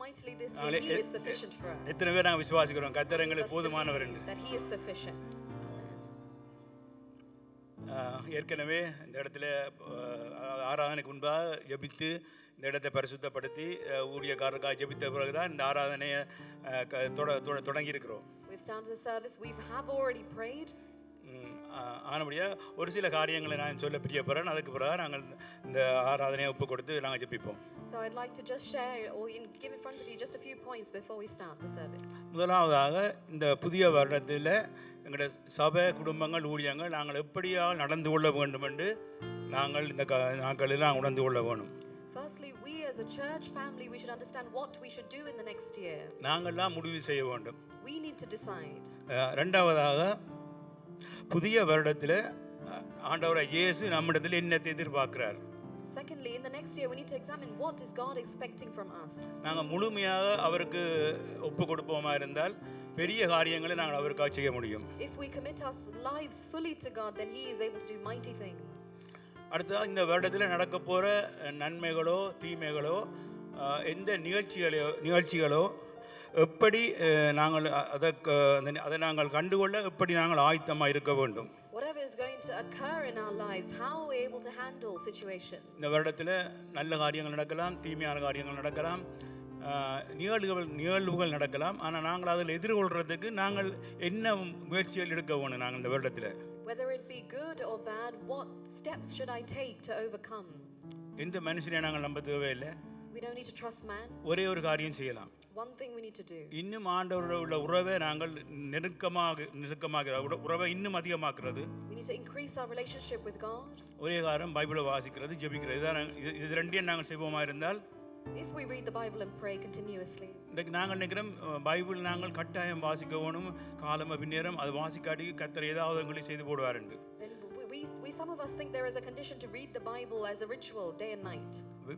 mightily this year he is sufficient for us. எத்தனை பேர் நாங்கள் விசுவாசிக்கிறோம் கர்த்தர் எங்களுக்கு போதுமானவர் என்று? That he is sufficient. ஏற்கனவே இந்த இடத்துல ஆராதனைக்கு முன்பாக ஜெபித்து இந்த இடத்தை பரிசுத்தப்படுத்தி ஊழியக்காரருக்காக ஜெபித்த பிறகுதான் இந்த ஆராதனையை தொடங்கி இருக்கிறோம். We've started the service. We have already prayed. ஆனபடியாக ஒரு சில காரியங்களை நான் சொல்ல பிரியப்படுறேன். அதுக்கு பிறகு நாங்கள் இந்த ஆராதனையை ஒப்பு கொடுத்து நாங்கள் ஜெபிப்போம். So I'd like to just share or give in front of you just a few points before we start the service. முதலாவதாக இந்த புதிய வருடத்தில் எங்களுடைய சபை குடும்பங்கள் ஊழியங்கள் நாங்கள் எப்படியாக நடந்து கொள்ள வேண்டும் என்று நாங்கள் இந்த நாட்களில் நாங்கள் உணர்ந்து கொள்ள வேணும். Firstly, we as a church family we should understand what we should do in the next year. நாங்கள்லாம் முடிவு செய்ய வேண்டும். We need to decide. இரண்டாவதாக புதிய வருடத்தில் ஆண்டவர் இயேசு நம்மிடத்தில் என்னத்தை எதிர்பார்க்கிறார். Secondly, in the next year we need to examine what is God expecting from us. நாங்கள் முழுமையாக அவருக்கு ஒப்பு கொடுப்போமா இருந்தால் பெரிய காரியங்களை நாங்கள் அவருக்காக செய்ய முடியும். If we commit our lives fully to God, then he is able to do mighty things. அடுத்ததாக இந்த வருடத்தில் நடக்க போகிற நன்மைகளோ தீமைகளோ எந்த நிகழ்ச்சிகளோ எப்படி நாங்கள் அதை நாங்கள் கண்டுகொள்ள எப்படி நாங்கள் ஆயத்தமாக இருக்க வேண்டும். Whatever is going to occur in our lives, how are we able to handle situations? இந்த வருடத்தில் நல்ல காரியங்கள் நடக்கலாம், தீமையான காரியங்கள் நடக்கலாம், நிகழ்வுகள் நடக்கலாம். ஆனால் நாங்கள் அதில் எதிர்கொள்கிறதுக்கு நாங்கள் என்ன முயற்சிகள் எடுக்க வேணும்? நாங்கள் இந்த வருடத்தில் whether it be good or bad, what steps should I take to overcome? எந்த மனுஷனை நாங்கள் நம்ப தேவையில்லை. We don't need to trust man. ஒரே ஒரு காரியம் செய்யலாம். One thing we need to do. இன்னும் ஆண்டவரோட உள்ள உறவை நாங்கள் நெருக்கமாக உறவை இன்னும் அதிகமாக்குறது. We need to increase our relationship with God. ஒரே காரணம் பைபிளை வாசிக்கிறது, ஜெபிக்கிறது. இது ரெண்டையும் நாங்கள் செய்வோமா இருந்தால், if we read the Bible and pray continuously, இன்றைக்கு நாங்கள் நினைக்கிறோம் பைபிள் நாங்கள் கட்டாயம் வாசிக்க வேணும், காலம பின்னேரம் அது வாசிக்காட்டி கர்த்தர் ஏதாவது எங்களுக்கு செய்து போடுவார் என்று. We some of us think there is a condition to read the Bible as a ritual day and night.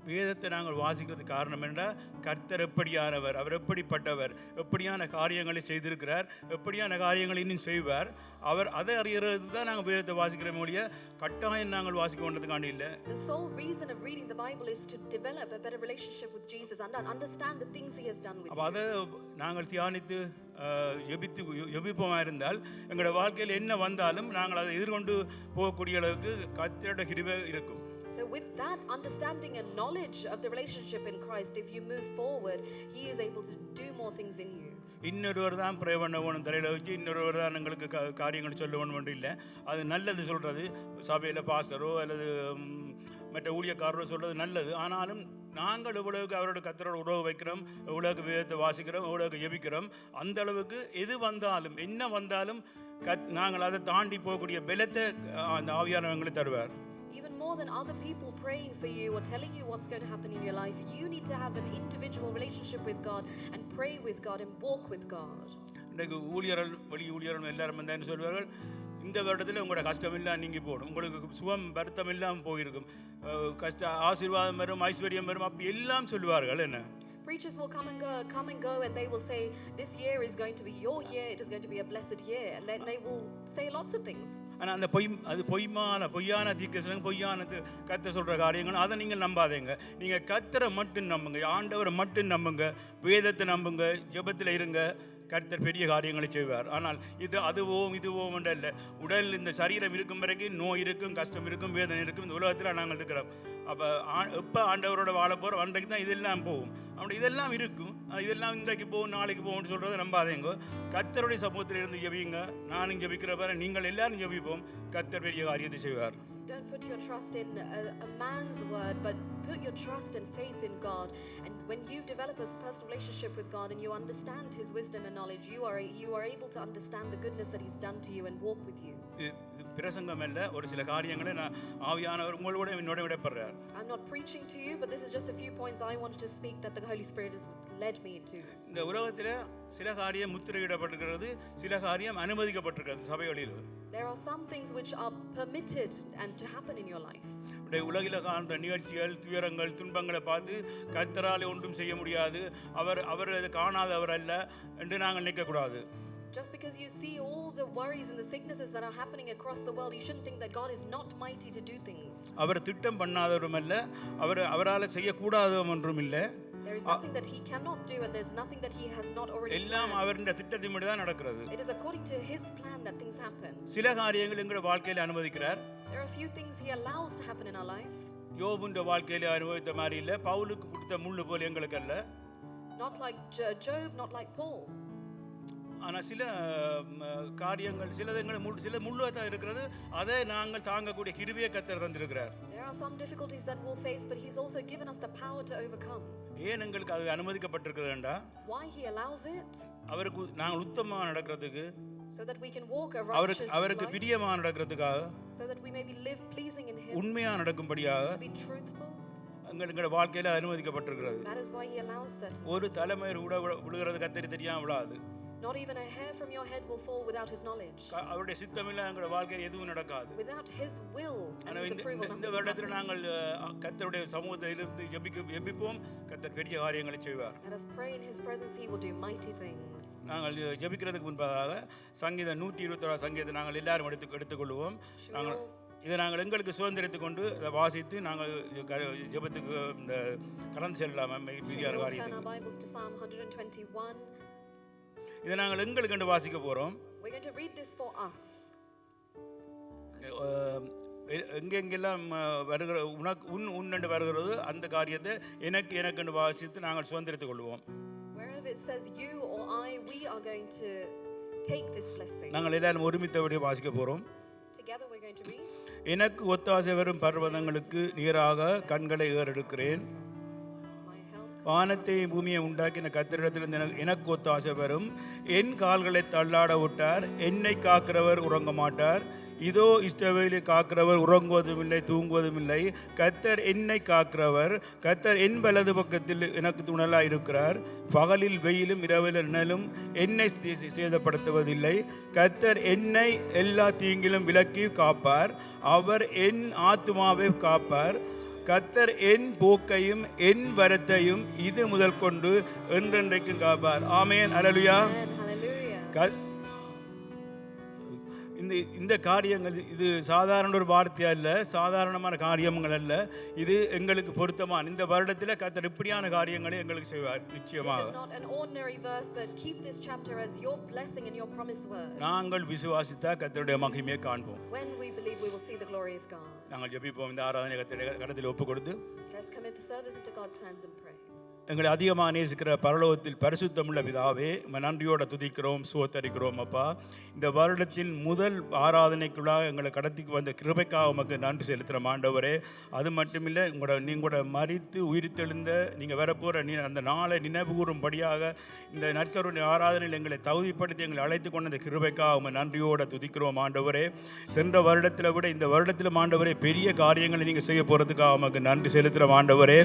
வேதத்தை நாங்கள் வாசிக்கிறதுக்கு காரணம் என்றால் கர்த்தர் எப்படியானவர், அவர் எப்படிப்பட்டவர், எப்படியான காரியங்களை செய்திருக்கிறார், எப்படியான காரியங்களை இன்னும் செய்வார், அவர் அதை அறியறது தான் நாங்கள் வேதத்தை வாசிக்கிற மொழியை கட்டாயம் நாங்கள் வாசிக்க வேண்டதுக்காண்டி இல்லை. The sole reason of reading the Bible is to develop a better relationship with Jesus and understand the things he has done with you. அதை நாங்கள் தியானித்து ஜெபிப்போமா இருந்தால் எங்களோட வாழ்க்கையில் என்ன வந்தாலும் நாங்கள் அதை எதிர்கொண்டு போகக்கூடிய அளவுக்கு கர்த்தரோட கிருபை இருக்கும். So with that understanding and knowledge of the relationship in Christ, if you move forward, he is able to do more things in you. இன்னொருவர் தான் ப்ரே பண்ண வேணும் தலையில் வச்சு, இன்னொருவர் தான் எங்களுக்கு காரியங்கள் சொல்ல வேணும் இல்லை. அது நல்லது சொல்கிறது, சபையில் பாஸ்டரோ அல்லது மற்ற ஊழியக்காரரோ சொல்கிறது நல்லது. ஆனாலும் நாங்கள் எவ்வளவுக்கு அவரோட கர்த்தரோட உறவு வைக்கிறோம், எவ்வளவுக்கு வேதத்தை வாசிக்கிறோம், எவ்வளவுக்கு ஜெபிக்கிறோம், அந்த அளவுக்கு எது வந்தாலும் என்ன வந்தாலும் நாங்கள் அதை தாண்டி போகக்கூடிய பலத்தை அந்த ஆவியானவர் எங்களுக்கு தருவார். Even more than other people praying for you or telling you what's going to happen in your life, you need to have an individual relationship with God and pray with God and walk with God. இன்றைக்கு ஊழியர்கள் வெளி ஊழியர்கள் எல்லாரும் என்ன சொல்வார்கள், இந்த வருடத்தில் உங்களோட கஷ்டம் எல்லாம் நீங்கி போடும், உங்களுக்கு சுகம் வருத்தம் எல்லாம் போயிருக்கும், ஆசீர்வாதம் வரும், ஐஸ்வர்யம் வரும், அப்படி எல்லாம் சொல்லுவார்கள். என்ன preachers will come and go and they will say this year is going to be your year, it is going to be a blessed year, and then they will say lots of things. ஆனால் அந்த பொய்யான தீர்க்கதரிசனம், பொய்யான கர்த்தர் சொல்கிற காரியங்கள் அதை நீங்கள் நம்பாதீங்க. நீங்கள் கர்த்தரை மட்டும் நம்புங்க, ஆண்டவரை மட்டும் நம்புங்க, வேதத்தை நம்புங்க, ஜெபத்தில் இருங்க, கர்த்தர் பெரிய காரியங்களை செய்வார். ஆனால் இதுவும் இல்லை. உடல் இந்த சரீரம் இருக்கும் வரைக்கும் நோய் இருக்கும், கஷ்டம் இருக்கும், வேதனை இருக்கும். இந்த உலகத்தில் நாங்கள் இருக்கிறோம். அப்போ எப்போ ஆண்டவரோட வாழ போகிறோம் அன்றைக்கு தான் இதெல்லாம் போகும். அப்படி இதெல்லாம் இருக்கும், இதெல்லாம் இன்றைக்கு போகும் நாளைக்கு போகும்னு சொல்கிறத நம்பாதேங்க. கர்த்தருடைய சமூகத்தில் இருந்து ஜெபிங்க. நானும் ஜெபிக்கிற பாரு, நீங்கள் எல்லாரும் ஜெபிப்போம், கர்த்தர் பெரிய காரியத்தை செய்வார். Don't put your trust in a man's word, but put your trust and faith in God. And when you develop a personal relationship with God and you understand his wisdom and knowledge, you are able to understand the goodness that he's done to you and walk with you. பிரசங்கம் இல்ல, ஒரு சில காரியங்களை நான் ஆவியானவர் உங்களோட என்னோட விடப்படுறார். I'm not preaching to you, but this is just a few points I wanted to speak that the Holy Spirit has led me into. இந்த உலகத்துல சில காரியம் முத்திரையிடப்பட்டிருக்கிறது, சில காரியம் அனுமதிக்கப்பட்டிருக்கிறது சபைகளில். There are some things which are permitted and to happen in your life. உலகில காண்ற நிகழ்ச்சிகள், துயரங்கள், துன்பங்களை பார்த்து கர்த்தராலே ஒன்றும் செய்ய முடியாது, அவர் அதை காணாதவர் அல்ல என்று நாங்கள் நினைக்கக்கூடாது. Just because you see all the worries and the sicknesses that are happening across the world, you shouldn't think that God is not mighty to do things. அவர் திட்டம் பண்ணாதவரும் அல்ல, அவரால் செய்யக்கூடாதவரும் ஒன்றும் இல்லை. There is nothing that he cannot do, and there's nothing that he has not already எல்லாம் planned. அவருடைய திட்டத்தின்படி தான் நடக்கிறது. It is according to his plan that things happen. சில காரியங்கள் எங்களுடைய வாழ்க்கையில அனுமதிக்கிறார். There are a few things he allows to happen in our life. யோபுடைய வாழ்க்கையில அனுபவித்த மாதிரி இல்ல, பவுலுக்கு கொடுத்த முள்ளு போல எங்களுக்கு அல்ல. Not like Job, not like Paul. ஆனா சில காரியங்கள் சில முள்ளா தான் இருக்கிறது. அதை நாங்கள் தாங்கக்கூடிய கிருபையை கர்த்தர் தந்திருக்கிறார். There are some difficulties that we'll face, but he's also given us the power to overcome. ஏன் எங்களுக்கு அது அனுமதிக்கப்பட்டிருக்கிறதுண்டா? Why he allows it? அவருக்கு நாங்கள் உத்தமமா நடக்கிறதுக்கு, so that we can walk a righteous life, அவருக்கு பிரியமா நடக்கிறதுக்காக, so that we may be live pleasing in him, உண்மையா நடக்கும்படியாக, to be truthful. எங்களுடைய வாழ்க்கையில அனுமதிக்கப்பட்டிருக்கிறது. That is why he allows certain. ஒரு தலைமையில் கூட விழுகிறது கர்த்தருக்கு தெரியாம விடாது. Not even a hair from your head will fall without his knowledge. அவருடைய சித்தமில்ல எங்களுடைய வாழ்க்கையில் எதுவும் நடக்காது. Without his will and his approval. இந்த வருடத்தில் நாங்கள் கர்த்தருடைய சமூகத்தில் இருந்து ஜெபிப்போம். கர்த்தர் பெரிய காரியங்களை செய்வார். Let us pray in his presence, he will do mighty things. நாங்கள் ஜெபிக்கிறதுக்கு முன்பதாக சங்கீதம் 121 சங்கீதத்தை நாங்கள் எல்லாரும் எடுத்துக்கொள்வோம். இதை நாங்கள் எங்களுக்கு சுதந்திரத்தை கொண்டு அதை வாசித்து நாங்கள் ஜெபத்துக்கு இந்த கடந்து செல்லலாம் மீதியான காரியத்தை. இதை நாங்கள் எங்களுக்கு கண்டு வாசிக்க போறோம். We're going to read this for us. எங்கெங்கெல்லாம் வருகிற உன்னண்டு வருகிறது அந்த காரியத்தை எனக்கு வாசித்து நாங்கள் சுதந்திரத்தை கொள்வோம். Wherever it says you or I, we are going to take this blessing. நாங்கள் எல்லாரும் ஒருமித்தபடி வாசிக்க போறோம். Together we're going to read. எனக்கு ஒத்தாசை வரும் பர்வதங்களுக்கு நேராக கண்களை ஏறெடுக்கிறேன். வானத்தை பூமியை உண்டாக்கின கர்த்தரிடத்திலிருந்து எனக்கு ஒத்தாசை வரும். என் கால்களை தள்ளாட விட்டார். என்னை காக்கிறவர் உறங்க மாட்டார். இதோ இஸ்ரவேலை காக்கிறவர் உறங்குவதும் இல்லை, தூங்குவதும் இல்லை. கர்த்தர் என்னை காக்கிறவர். கர்த்தர் என் வலது பக்கத்தில் எனக்கு துணலாக இருக்கிறார். பகலில் வெயிலும் இரவில் நிழலும் என்னை சேதப்படுத்துவதில்லை. கர்த்தர் என்னை எல்லா தீங்கிலும் விலக்கி காப்பார். அவர் என் ஆத்துமாவை காப்பார். கர்த்தர் என் போக்கையும் என் வரத்தையும் இது முதல் கொண்டு என்றென்றைக்கும் காப்பார். ஆமென். அல்லேலூயா. இந்த காரியங்கள் இது சாதாரண ஒரு வார்த்தையா இல்ல, சாதாரணமான காரியங்கள் அல்ல. இது எங்களுக்கு பொருத்தமான இந்த வருடத்தில் கர்த்தர் இப்படியான காரியங்களை எங்களுக்கு செய்வார் நிச்சயமாக. This is not an ordinary verse, but keep this chapter as your blessing and your promised word. நாங்கள் விசுவாசித்தா கர்த்தருடைய மகிமையை காண்போம். When we believe, we will see the glory of God. நாங்கள் ஜெபிப்போம். இந்த ஆராதனை கர்த்தருடைய கரத்தில் ஒப்புக்கொடுத்து let's commit the service into God's hands and pray. எங்களை அதிகமாக நேசிக்கிற பரலோகத்தில் பரிசுத்தமுள்ள பிதாவே, நன்றியோட துதிக்கிறோம், சோத்தரிக்கிறோம். அப்பா, இந்த வருடத்தின் முதல் ஆராதனைக்குள்ளாக எங்களை கடத்திக்கு வந்த கிருபைக்காக உமக்கு நன்றி செலுத்துகிறோம் ஆண்டவரே. அது மட்டுமில்லை, நீங்களோட மரித்து உயிர்த்தெழுந்த நீங்கள் வரப்போகிற அந்த நாளை நினைவு கூறும்படியாக இந்த நற்கருணை ஆராதனையில் எங்களை தகுதிப்படுத்தி எங்களை அழைத்து கொண்ட இந்த கிருபைக்காக உங்க நன்றியோட துதிக்கிறோம் ஆண்டவரே. சென்ற வருடத்தில் விட இந்த வருடத்திலும் ஆண்டவரே பெரிய காரியங்களை நீங்கள் செய்ய போகிறதுக்காக உமக்கு நன்றி செலுத்துகிறோம் ஆண்டவரே.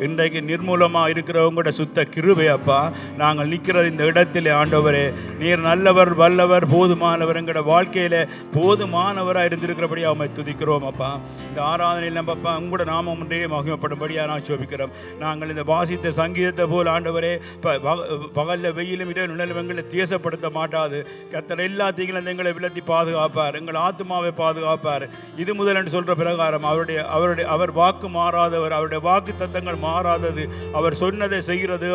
இன்றைக்கு நிர்மூலமாக இருக்கிற உங்களோட சுத்த கிருபை அப்பா, நாங்கள் நிற்கிறது இந்த இடத்திலே ஆண்டவரே, நீர் நல்லவர், வல்லவர், போதுமானவர், எங்களோட வாழ்க்கையில போதுமானவராக இருந்திருக்கிறபடியாக உம்மை துதிக்கிறோம் அப்பா. இந்த ஆராதனையில் நம்ம அப்பா உங்களோட நாமம் ஒன்றே மகிமைப்படும்படியாக நான் ஜெபிக்கிறோம். நாங்கள் இந்த வாசித்த சங்கீதத்தை போல் ஆண்டவரே பகலில் வெயிலும் இட நிழலும் எங்களை தேசப்படுத்த மாட்டாது. கர்த்தர் எல்லாத்தையும் எங்களை விலத்தி பாதுகாப்பார், எங்கள் ஆத்மாவை பாதுகாப்பார். இது முதல் என்று சொல்ற பிரகாரம் அவர் வாக்கு மாறாதவர், அவருடைய வாக்கு தத்தங்கள் மாறாதது. அவர் சொன்னதை செய்கிறது.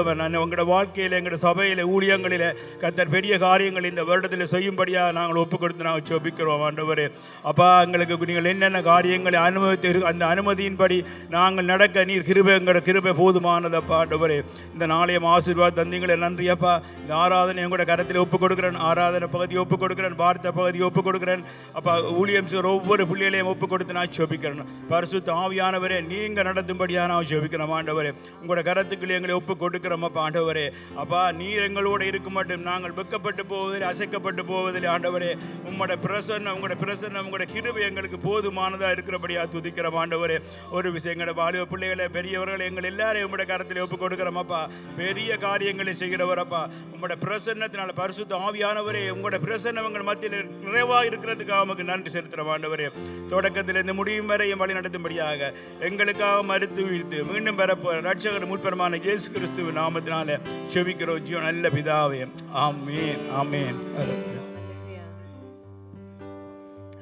உங்களோட வாழ்க்கையில் எங்களோட சபையில் ஊழியங்களில் கர்த்தர் பெரிய காரியங்கள் இந்த வருடத்தில் செய்யும்படியாக நாங்கள் ஒப்பு கொடுத்து நாங்கள் ஜெபிக்கிறோம் ஆண்டவரே. அப்பா, எங்களுக்கு நீங்கள் என்னென்ன காரியங்களை அனுமதித்து அந்த அனுமதியின்படி நாங்கள் நடக்க நீர் எங்களோட கிருபை போதுமானதப்பா ஆண்டவரே. இந்த நாளையும் ஆசீர்வாதம் தந்தீங்களே நன்றி அப்பா. இந்த ஆராதனை எங்களோட கரத்தில் ஒப்பு கொடுக்குறேன். ஆராதனை பகுதியை ஒப்பு கொடுக்குறேன், வார்த்தை பகுதியை ஒப்பு கொடுக்குறேன் அப்பா. ஊழியம் செய்கிற ஒவ்வொரு பிள்ளைகளையும் ஒப்பு கொடுத்து நான் ஜெபிக்கிறேன். பரிசுத்த ஆவியானவரே, நீங்கள் நடத்தும்படியாக நான் ஜெபிக்கிறோம் ஆண்டவரே. உங்களோட கரத்துக்குள்ளே எங்களை ஒப்பு கொடுக்கிறோம் அப்பா ஆண்டவரே. அப்பா, நீர் எங்களோடு இருக்க மட்டும் நாங்கள் வெட்கப்பட்டு போவதில் அசைக்கப்பட்டு போவதில் ஆண்டவரே உங்களோட பிரசன்னம் உங்களோட கிருபை எங்களுக்கு போதுமானதாக இருக்கிறபடியாக துதிக்கிறோம் ஆண்டவரே. ஒரு விஷயம், எங்களோட வாலிப பிள்ளைகளை பெரியவர்களை எங்கள் எல்லாரையும் உங்களோட கரத்தில் ஒப்பு கொடுக்கிறோம் அப்பா. பெரிய காரியங்களை செய்கிறவர் அப்பா. உங்களோட பிரசன்னத்தினால பரிசுத்த ஆவியானவரே, உங்களோட பிரசன்னம் எங்கள் மத்தியில் நிறைவாக இருக்கிறதுக்காக நமக்கு நன்றி செலுத்துகிறோம் ஆண்டவரே. தொடக்கத்தில் இந்த முடியும் வரையும் வழி நடத்தும்படியாக எங்களுக்காக மறுத்து உயிர்த்து மீண்டும் பெறப்போகிற ரட்சகர் முற்பெருமான இயேசு கிறிஸ்துவின் நாமத்தினால செபிக்கிறோம் ஜீவன் நல்ல பிதாவே. ஆமென், ஆமென்.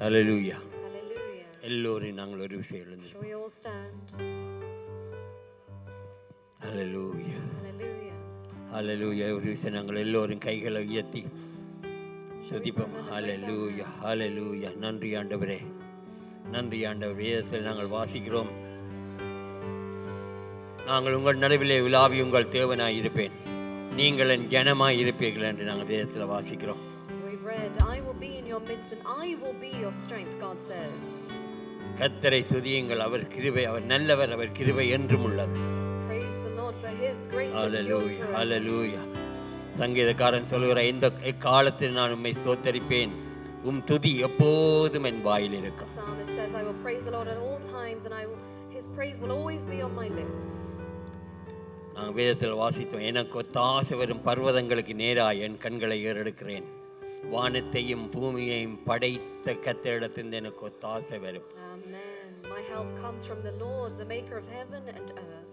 ஹல்லேலூயா. எல்லோரும் நாங்கள் ஒரு விஷயம் எழுந்து Shall we all stand? ஹல்லேலூயா. ஹalleluya. ஒரு விஷயம் நாங்கள் எல்லோரும் கைகளை உயர்த்தி துதிப்போம். ஹalleluya, ஹalleluya. நன்றி ஆண்டவரே, நன்றி ஆண்டவர். வேதத்தில் நாங்கள் வாசிக்கிறோம், நாங்கள் உங்கள் நடுவிலே உலாவி உங்கள் தேவனாய் இருப்பேன், நீங்கள் என் ஜனமாய் இருப்பீர்கள் என்று நாங்கள் வேதத்தில் வாசிக்கிறோம். We've read, I will be in your midst and I will be your strength, God says. கர்த்தரை துதியுங்கள், அவர் கிருபை, அவர் நல்லவர், அவர் கிருபை என்றும் உள்ளது. Praise the Lord for his grace endures hallelujah, forever. ஹalleluya. சங்கீதக்காரன் சொல்லுகிற, இந்த காலத்தில் நான் உம்மை ஸ்தோத்தரிப்பேன், துதி எப்போதும் என் வாயில் The இருக்கும். psalmist says, I will praise the Lord at all times and his praise will always be on my lips. நாங்கள் வேதத்தில் வாசித்தோம், எனக்கு ஒத்தாசை வரும் பர்வதங்களுக்கு நேராக என் கண்களை ஏறெடுக்கிறேன், வானத்தையும் பூமியையும் படைத்த கர்த்தரிடத்திலிருந்து எனக்கு ஒத்தாசை வரும். Amen. My help comes from the Lord, the maker of heaven and earth.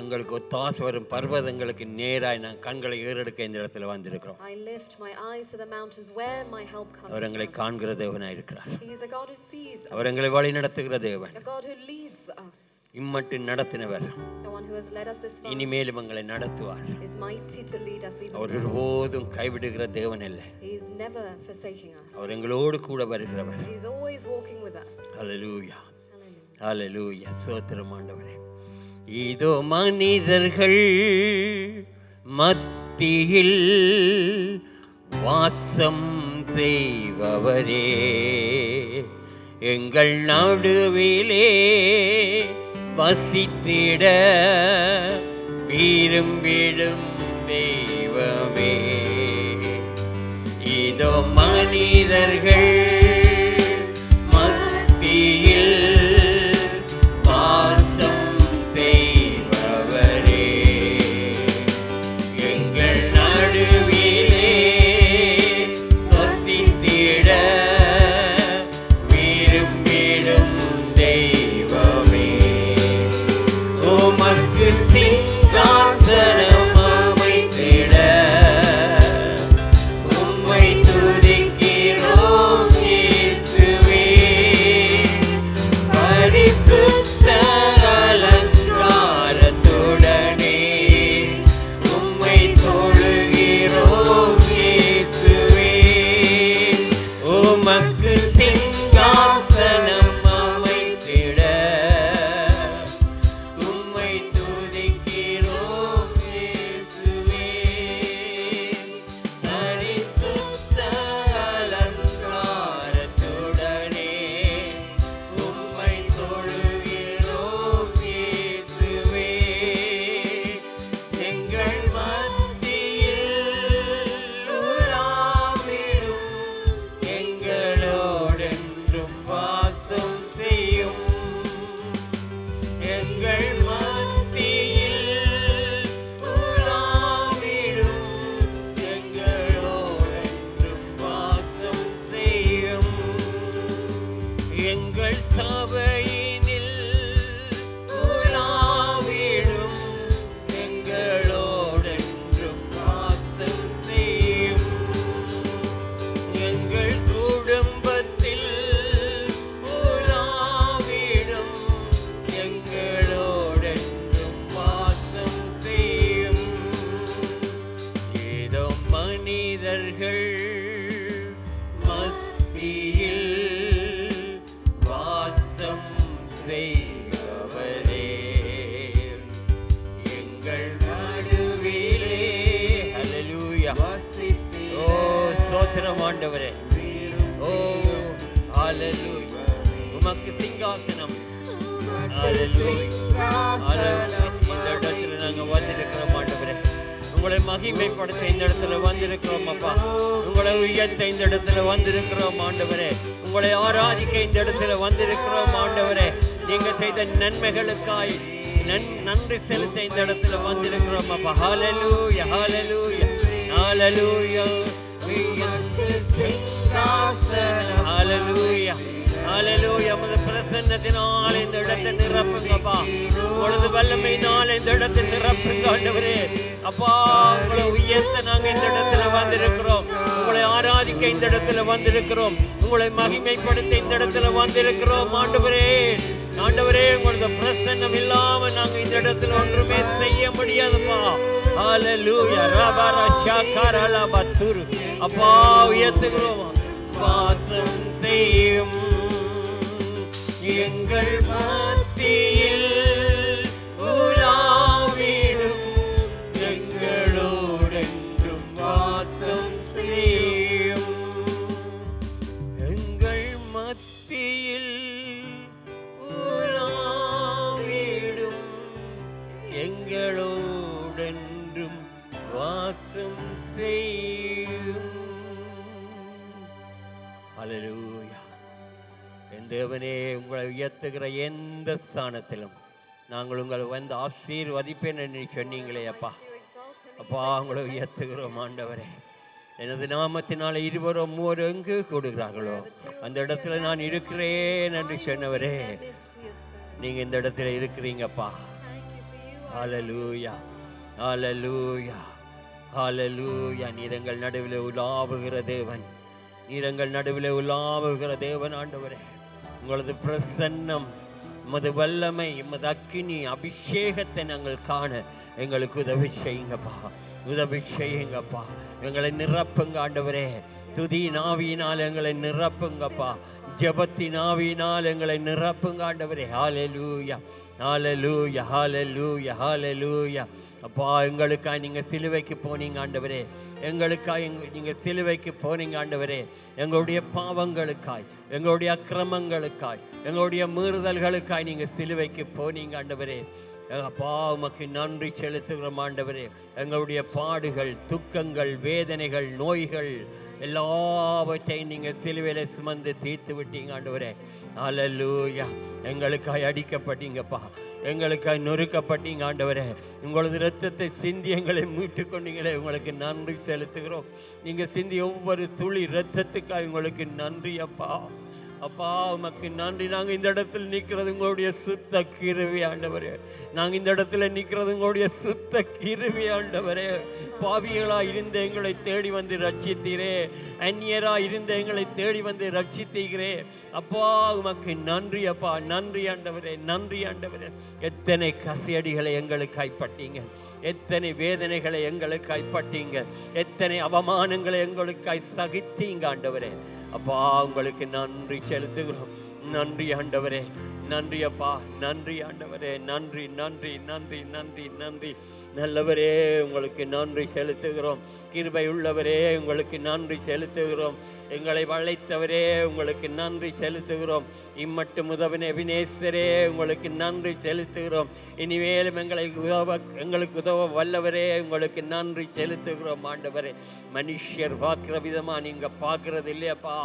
எங்களுக்கு ஒத்தாசை வரும் பர்வதங்களுக்கு நேராக நான் கண்களை ஏறெடுக்க இந்த இடத்துல வந்திருக்கிறோம். I lift my eyes to the mountains where my help comes அவர் எங்களை from. காண்கிற தேவனாய் இருக்கிறார். He is a God who sees us, அவர் எங்களை வழி நடத்துகிற தேவன், a God who leads us. இம்மட்டு நடத்தினவர், The one who has led us this far இனிமேலும் எங்களை நடத்துவார். is mighty to lead us even our now. ஒருபோதும் கைவிடுகிற தேவன் அல்ல, He is never forsaking us. அவர் எங்களோடு கூட வருகிறவர். He is always walking with us. Hallelujah, Hallelujah. ஹalleluya. ஸ்தோத்திரம் ஆண்டவரே. இதோ மனிதர்கள் மத்தியில் வாசம் செய்பவரே, எங்கள் நடுவிலே வசித்திட விரும்பிடும் தெய்வமே. இதோ மனிதர்கள் மத்தியில் வாசம் செய்பவரே, எங்கள் நடுவிலே வசித்திட விரும்பிடும் தெய்வமே. உமக்கு சிங்காசனம் அமைத்திட உம்மை துதிக்கிறோம் இயேசுவே. பரிசுத்த அலங்காரத்துடனே உம்மை தொழுகிறோம் இயேசுவே. உமக்கு சிங்காசனம் அமைத்திட உம்மை துதிக்கிறோம் இயேசுவே. பரிசுத்த அலங்காரத்துடனே உம்மை தொழுகிறோம் இயேசுவே. எங்கள் மத்தியில் உலாவிடும், எங்களோடென்றும் வாசம் செய்யும். எங்கள் மத்தியில் உலாவிடும், எங்களோடென்றும் வாசம் செய்யும். எங்கள் சபையினில் உலாவிடும், எங்களோடென்றும் வாசம் செய்யும். எங்கள் குடும்பத்தில் உலாவிடும், எங்களோடென்றும் வாசம் செய்யும். ஏதோ மனிதர்கள் மத்தியில் வாசம் செய்பவரே, எங்கள் நடுவிலே ஹalleluya. ஓ ஸ்தோத்திரம் ஆண்டவரே. ஓ ஹalleluya. உமக்கு சிங்காசனம். ஹalleluya, ஹalleluya. இந்த இடத்துல நாங்க வந்திருக்கிறோம் ஆண்டவரே, உங்களை மகிமைப்படுத்த இந்த இடத்துல வந்திருக்கிறோம் அப்பா. உங்களை உயர்த்த இந்த இடத்துல வந்திருக்கிறோம் ஆண்டவரே. உங்களை ஆராதிக்க இந்த இடத்துல வந்திருக்கிறோம் ஆண்டவரே. நீங்க செய்த நன்மைகளுக்காய் நன்றி செலுத்த இந்த இடத்துல வந்திருக்கிறோம் அப்பா. ஹalleluya, ஹalleluya, ஹalleluya. ஹalleluya, ஹalleluya. உமது பிரசன்னத்தினால் இந்த இடத்தை நிரப்புங்கப்பா. உங்களது வல்லமையினால் இந்த இடத்தை நிரப்புங்க ஆண்டவரே. அப்பா, உங்களை உயர்த்த நாங்க இந்த இடத்துல வந்திருக்கிறோம். உங்களை ஆராதிக்க இந்த இடத்துல வந்திருக்கிறோம். உங்களை மகிமைப்படுத்த இந்த இடத்துல வந்திருக்கிறோம் ஆண்டவரே. ஆண்டவரே, உங்களது பிரசன்னம் இல்லாம நாங்க இந்த இடத்துல ஒன்றுமே செய்ய முடியாதுப்பா. ஹalleluya ரபரஷகரலபத்துரு அப்பா உயர்த்துகிறோம் வாசம் செய்யும் எங்கள் மத்தியில் உலாவிடும் எங்களோடென்றும் வாசம் செய்யும் எங்கள் மத்தியில் உலாவிடும் எங்களோடென்றும் வாசம் செய்யும். ஹல்லேலூயா. என் தேவனே, உங்களை உயர்த்துகிற எந்த ஸ்தானத்திலும் நாங்கள் உங்களை வந்து ஆசீர்வதிப்பேன் என்று சொன்னீங்களே அப்பா. அப்பா உங்களை உயர்த்துகிறோம் ஆண்டவரே. எனது நாமத்தினால 20 3 எங்கு கொடுக்கிறார்களோ அந்த இடத்துல நான் இருக்கிறேன் என்று சொன்னவரே, நீங்க இந்த இடத்துல இருக்கிறீங்கப்பா. ஹல்லேலூயா ஹல்லேலூயா ஹல்லேலூயா. நீரங்கள் நடுவில் உலாவுகிற தேவன், நீரங்கள் நடுவில் உலாவுகிற தேவன் ஆண்டவரே. உங்களது பிரசன்னம், உமது வல்லமை, உமது அக்கினி அபிஷேகத்தை நாங்கள் காண எங்களுக்கு உதவி செய்யுங்கப்பா, உதவி செய்யுங்கப்பா. எங்களை நிரப்புங்க ஆண்டவரே. துதி நாவியினால் எங்களை நிரப்புங்கப்பா, ஜெபத்தின் ஆவியினால் எங்களை நிரப்புங்க ஆண்டவரே. ஹல்லேலூயா ஹல்லேலூயா ஹல்லேலூயா ஹல்லேலூயா. அப்பா எங்களுக்காக நீங்கள் சிலுவைக்கு போனீங்க ஆண்டவரே, எங்களுக்காக நீங்கள் சிலுவைக்கு போனீங்க ஆண்டவரே. எங்களுடைய பாவங்களுக்காய், எங்களுடைய அக்கிரமங்களுக்காய், எங்களுடைய மீறுதல்களுக்காய் நீங்கள் சிலுவைக்கு போனீங்க ஆண்டவரே. அப்பா உமக்கு நன்றி செலுத்துகிறோம் ஆண்டவரே. எங்களுடைய பாடுகள், துக்கங்கள், வேதனைகள், நோய்கள் எல்லாவற்றையும் நீங்கள் சிலுவையில் சுமந்து தீர்த்து விட்டீங்க ஆண்டவரே. ஹல்லேலூயா. எங்களுக்காய் அடிக்கப்பட்டீங்கப்பா, எங்களுக்காய் நொறுக்கப்பட்டீங்க ஆண்டவரே. உங்களது இரத்தத்தை சிந்தி எங்களை மீட்டு கொண்டீங்களே, உங்களுக்கு நன்றி செலுத்துகிறோம். நீங்கள் சிந்தி ஒவ்வொரு துளி இரத்தத்துக்காய் உங்களுக்கு நன்றி அப்பா. அப்பா உமக்கு நன்றி. நாங்கள் இந்த இடத்துல நிற்கிறது உங்களுடைய சுத்த கிருபை ஆண்டவரே. நாங்கள் இந்த இடத்துல நிற்கிறது உங்களுடைய சுத்த கிருபை ஆண்டவரே. பாவிகளாக இருந்த எங்களை தேடி வந்து ரட்சித்தீரே, அந்நியராக இருந்த எங்களை தேடி வந்து ரட்சித்தீரே. அப்பா உமக்கு நன்றி அப்பா, நன்றி ஆண்டவரே, நன்றி ஆண்டவரே. எத்தனை கசியடிகளை எங்களுக்கு கைப்பட்டீங்க, எத்தனை வேதனைகளை எங்களுக்கு கைப்பட்டீங்க, எத்தனை அவமானங்களை எங்களுக்காய் சகித்தீங்க ஆண்டவரே. அப்பா உங்களுக்கு நன்றி செலுத்துகிறோம். நன்றி ஆண்டவரே, நன்றி அப்பா, நன்றி ஆண்டவரே, நன்றி நன்றி நன்றி நன்றி நன்றி. நல்லவரே உங்களுக்கு நன்றி செலுத்துகிறோம். கிருபை உள்ளவரே உங்களுக்கு நன்றி செலுத்துகிறோம். எங்களை வளைத்தவரே உங்களுக்கு நன்றி செலுத்துகிறோம். இம்மட்டும் உதவின வினேஸ்வரே உங்களுக்கு நன்றி செலுத்துகிறோம். இனிமேலும் எங்களுக்கு உதவ வல்லவரே உங்களுக்கு நன்றி செலுத்துகிறோம் ஆண்டவரே. மனுஷர் பார்க்கிற விதமாக நீங்கள் பார்க்கறது இல்லையாப்பா.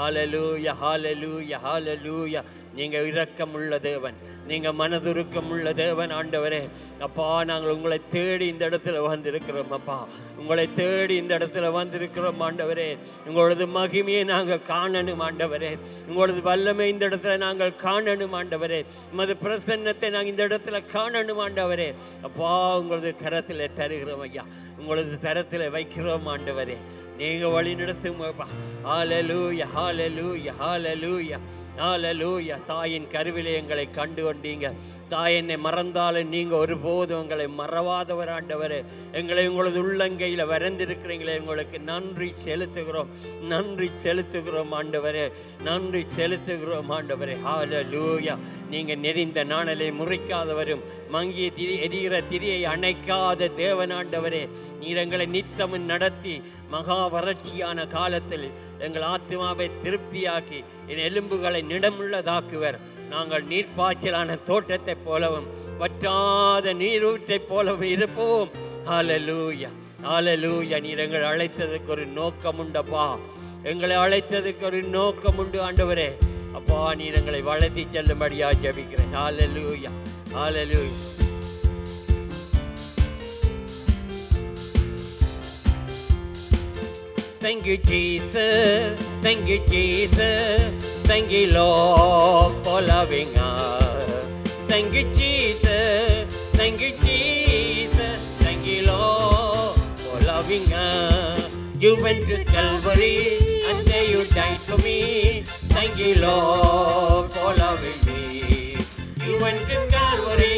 ஹல்லேலூயா ஹல்லேலூயா ஹல்லேலூயா. நீங்கள் இரக்கம் உள்ள தேவன், நீங்கள் மனதுருக்கம் உள்ள தேவன் ஆண்டவரே. அப்பா நாங்கள் உங்களை தேடி இந்த இடத்துல வந்திருக்கிறோம் அப்பா, உங்களை தேடி இந்த இடத்துல வந்திருக்கிறோம் ஆண்டவரே. உங்களது மகிமையை நாங்கள் காணணும் ஆண்டவரே, உங்களது வல்லமை இந்த இடத்துல நாங்கள் காணணும் ஆண்டவரே. உமது பிரசன்னத்தை நாங்கள் இந்த இடத்துல காணணும் ஆண்டவரே. அப்பா உங்களது கரத்தில் தருகிறோம் ஐயா, உங்களது தரத்தில் வைக்கிறோம் ஆண்டவரே. நீங்கள் வழி நடத்துங்கப்பா. ஹல்லேலூயா ஹல்லேலூயா ஹல்லேலூயா ஹல்லேலூயா. தாயின் கருவிலே எங்களை கண்டு கொண்டீங்க. தாய் என்னை மறந்தாலும் நீங்கள் ஒருபோதும் எங்களை மறவாதவர் ஆண்டவரே. எங்களை உங்களது உள்ளங்கையில் வரைந்திருக்கிறீங்களே, உங்களுக்கு நன்றி செலுத்துகிறோம், நன்றி செலுத்துகிறோம் ஆண்டவரே, நன்றி செலுத்துகிறோம் ஆண்டவரே. ஹல்லேலூயா. நீங்கள் நெறிந்த நாணலை முறிக்காதவரும் மங்கிய எரிகிற திரியை அணைக்காத தேவன் ஆண்டவரே. நீர் எங்களை நித்தமும் நடத்தி மகா வறட்சியான காலத்தில் எங்கள் ஆத்மாவை திருப்தியாக்கி என் எலும்புகளை நிடமுள்ளதாக்குவர். நாங்கள் நீர்ப்பாய்ச்சலான தோட்டத்தை போலவும் வற்றாத நீரூற்றை போலவும் இருப்போம். ஹல்லேலூயா ஹல்லேலூயா. நீர் எங்களை அழைத்ததுக்கு ஒரு நோக்கம் உண்டப்பா, எங்களை அழைத்ததுக்கு ஒரு நோக்கம் உண்டு ஆண்டவரே. அப்பா நீர் எங்களை வளர்த்தி செல்லும்படியா ஜெபிக்கிறேன். ஹல்லேலூயா ஹல்லேலூயா. Thank you Jesus, thank you Jesus, thank you Lord for loving us. Thank you Jesus, thank you Jesus, thank you Lord for loving us. You went to Calvary and there you died for me. Thank you Lord for loving me. You went to Calvary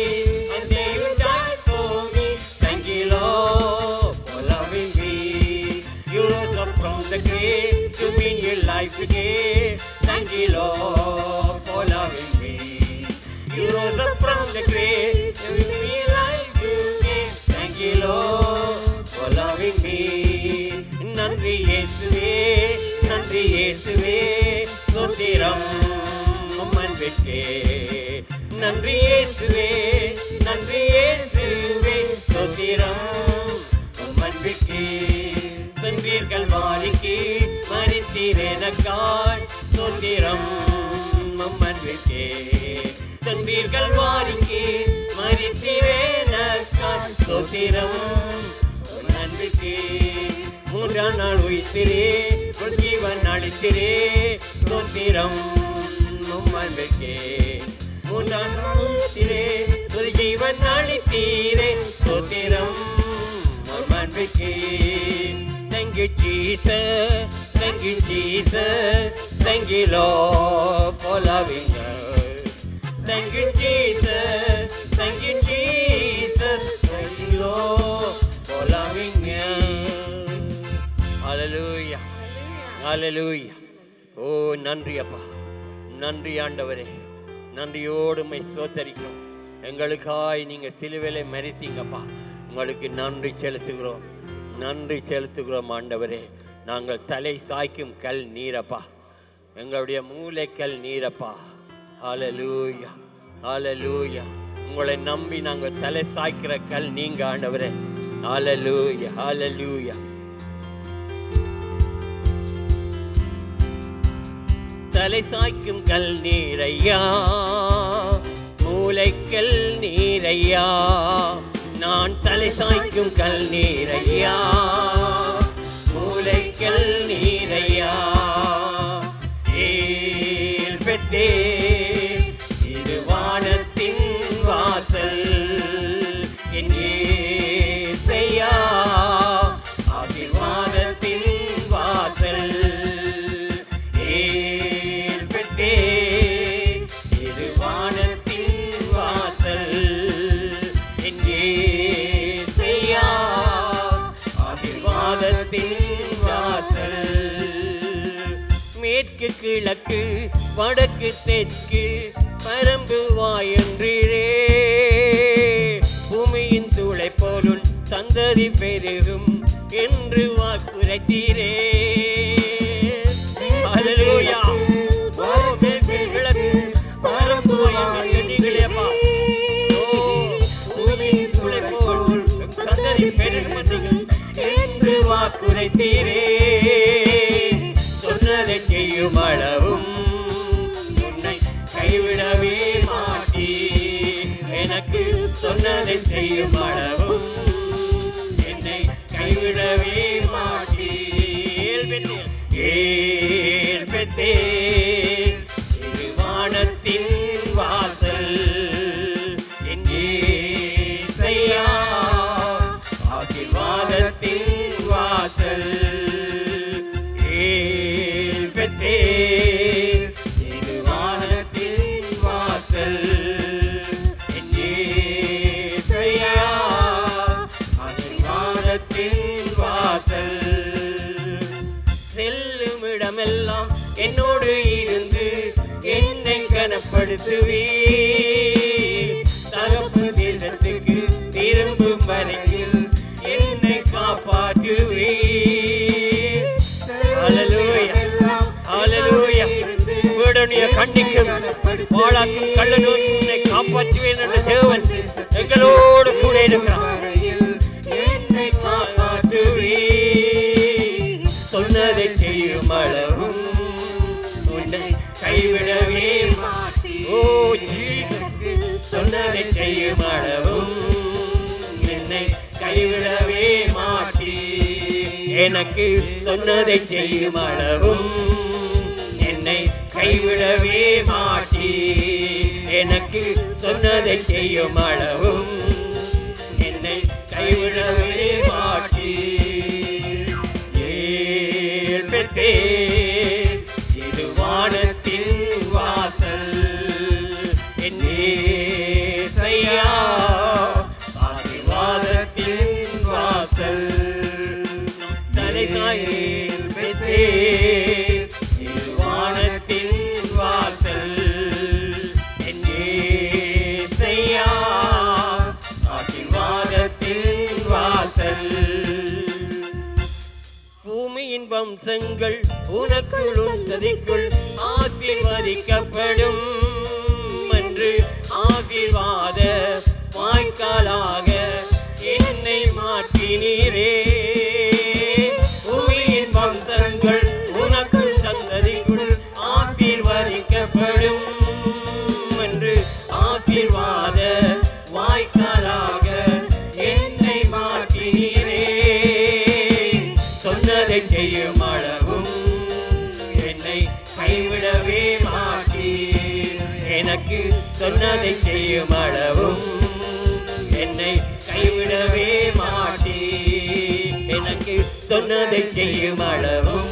and there you died for me. Thank you Lord. நன்றி இயேசுவே ஸ்தோத்திரம் உம் அன்பிற்கே. நன்றி இயேசுவே, நன்றி இயேசுவே ஸ்தோத்திரம் உம் அன்பிற்கே. சென்றீர் கல்வாரிக்கு மரித்தீர் எனக்காய் ஸ்தோத்திரம் உம் அன்பிற்கே. சென்றீர் கல்வாரிக்கு மரித்தீர் எனக்காய் ஸ்தோத்திரம் உம் அன்பிற்கே. மூன்றாம் நாள் உயிர்த்திரே உன் ஜீவன் அளித்திரே ஸ்தோத்திரம் உம் அன்பிற்கே. மூன்றாம் நாள் உயிர்த்திரே ஒரு ஜீவன் அளித்தீரே ஸ்தோத்திரம் உம் அன்பிற்கே. Thank you Jesus, thank you Jesus, thank you Lord for loving us. Thank you Jesus, thank you Jesus, thank you Lord for loving us. Hallelujah, hallelujah. ஓ நன்றி அப்பா, நன்றி ஆண்டவரே, நன்றியோடு உம்மை ஸ்தோத்தரிக்கிறோம். எங்களுக்காய் நீங்க சிலுவையிலே மரித்தீங்கப்பா, உங்களுக்கு நன்றி செலுத்துகிறோம், நன்றி செலுத்துகிறோம் ஆண்டவரே. நாங்கள் தலை சாய்க்கும் கல் நீரப்பா, எங்களுடைய மூளைக்கல் நீரப்பா. ஹல்லேலூயா, ஹல்லேலூயா. உங்களை நம்பி நாங்கள் தலை சாய்க்கிற கல் நீங்க ஆண்டவரே. ஹல்லேலூயா, ஹல்லேலூயா. தலை சாய்க்கும் கல் நீரையா, மூளைக்கல் நீரையா, நான் தலை சாய்க்கும் கல் நீரையா, மூளைக்கல் நீரையா. ஏல் பெற்றே இது வானத்தின் வாசல், என் இயேசையா ஆசீர்வாதத்தின் வாசல். ஏல் பெற்றே இது வானத்தின் வாசல், என் இயேசையா ஆசீர்வாதத்தின் வாசல். மேற்கு கிழக்கு வடக்கு தெற்கு பரம்பு வாயன்றீரே, பூமியின் தூளை போலுள் சந்ததி பெருகும் என்று வாக்குரைத்தீரே. ஹல்லேலூயா. ஓ மேற்கு கிழக்கு பரம்பு வாயன்றீங்களேப்பா. ஓ பூமியின் தூளை போல் சந்ததி பெருகும் என்று வாக்குரைத்தீரே. சொன்னதை செய்யும் அளவும் உன்னை கைவிடவே மாட்டீ, எனக்கு சொன்னதை செய்யும் அளவும் என்னை கைவிடவே மாட்டீ. ஏல் பெற்றே இது வானத்தின் வாசல், என் இயேசையா ஆசீர்வாதத்தின் வாசல். ஏல் பெற்றே இது வானத்தின் வாசல், என் இயேசையா ஆசீர்வாதத்தின் வாசல். செல்லும் இடமெல்லாம் என்னோடு இருந்து என்னை கனப்படுத்துவீர். தகப்பு தேசத்துக்கு திரும்பும் வரையில் என்னை காப்பாற்றுவீர். ஹல்லேலூயா, ஹல்லேலூயா. வீடனுடைய கண்ணிக்கும் பாழாக்கும் கள்ள நோக்கி உன்னை காப்பாற்றுவேன் என்ற தேவன் எங்களோடு கூட இருக்கிறார். என்னை காப்பாற்றுவீர். சொன்னதை செய்யும் அளவும் உன்னை கைவிடவே மாட்டீ. ஓ ஜீசஸ், சொன்னதை செய்யும் அளவும் என்னை கைவிடவே மாட்டீ. எனக்கு சொன்னதை செய்யும் அளவும் என்னை கைவிடவே மாட்டீ. எனக்கு சொன்னதை செய்யும் அளவும் என்னை கைவிடவே மாட்டீ. ஏல் பெற்றே இது வானத்தின் வாசல், என் இயேசையா ஆசீர்வாதத்தின் வாசல். தலை சாய்க்கும் பெற்றே இது வானத்தின் வாசல், என் இயேசையா ஆசீர்வாதத்தின் வாசல். பூமி இன்பம் வம்சங்கள் உனக்குள் உந்ததிக்குள் ஆசீர்வதிக்கப்படும் என்று ஆசீர்வாத வாய்க்காலாக என்னை மாற்றினீரே. பூமியின் வம்சங்கள் உனக்குள் சந்ததிக்குள் ஆசீர்வதிக்கப்படும் என்று ஆசீர்வாத வாய்க்காலாக என்னை மாற்றினீரே. சொன்னதை செய்யும் அளவும் என்னை கைவிடவே மாட்டீர். எனக்கு சொன்னதை செய்யும் அளவும் என்னை கைவிடவே மாட்டீர். எனக்கு சொன்னதை செய்யும் அளவும்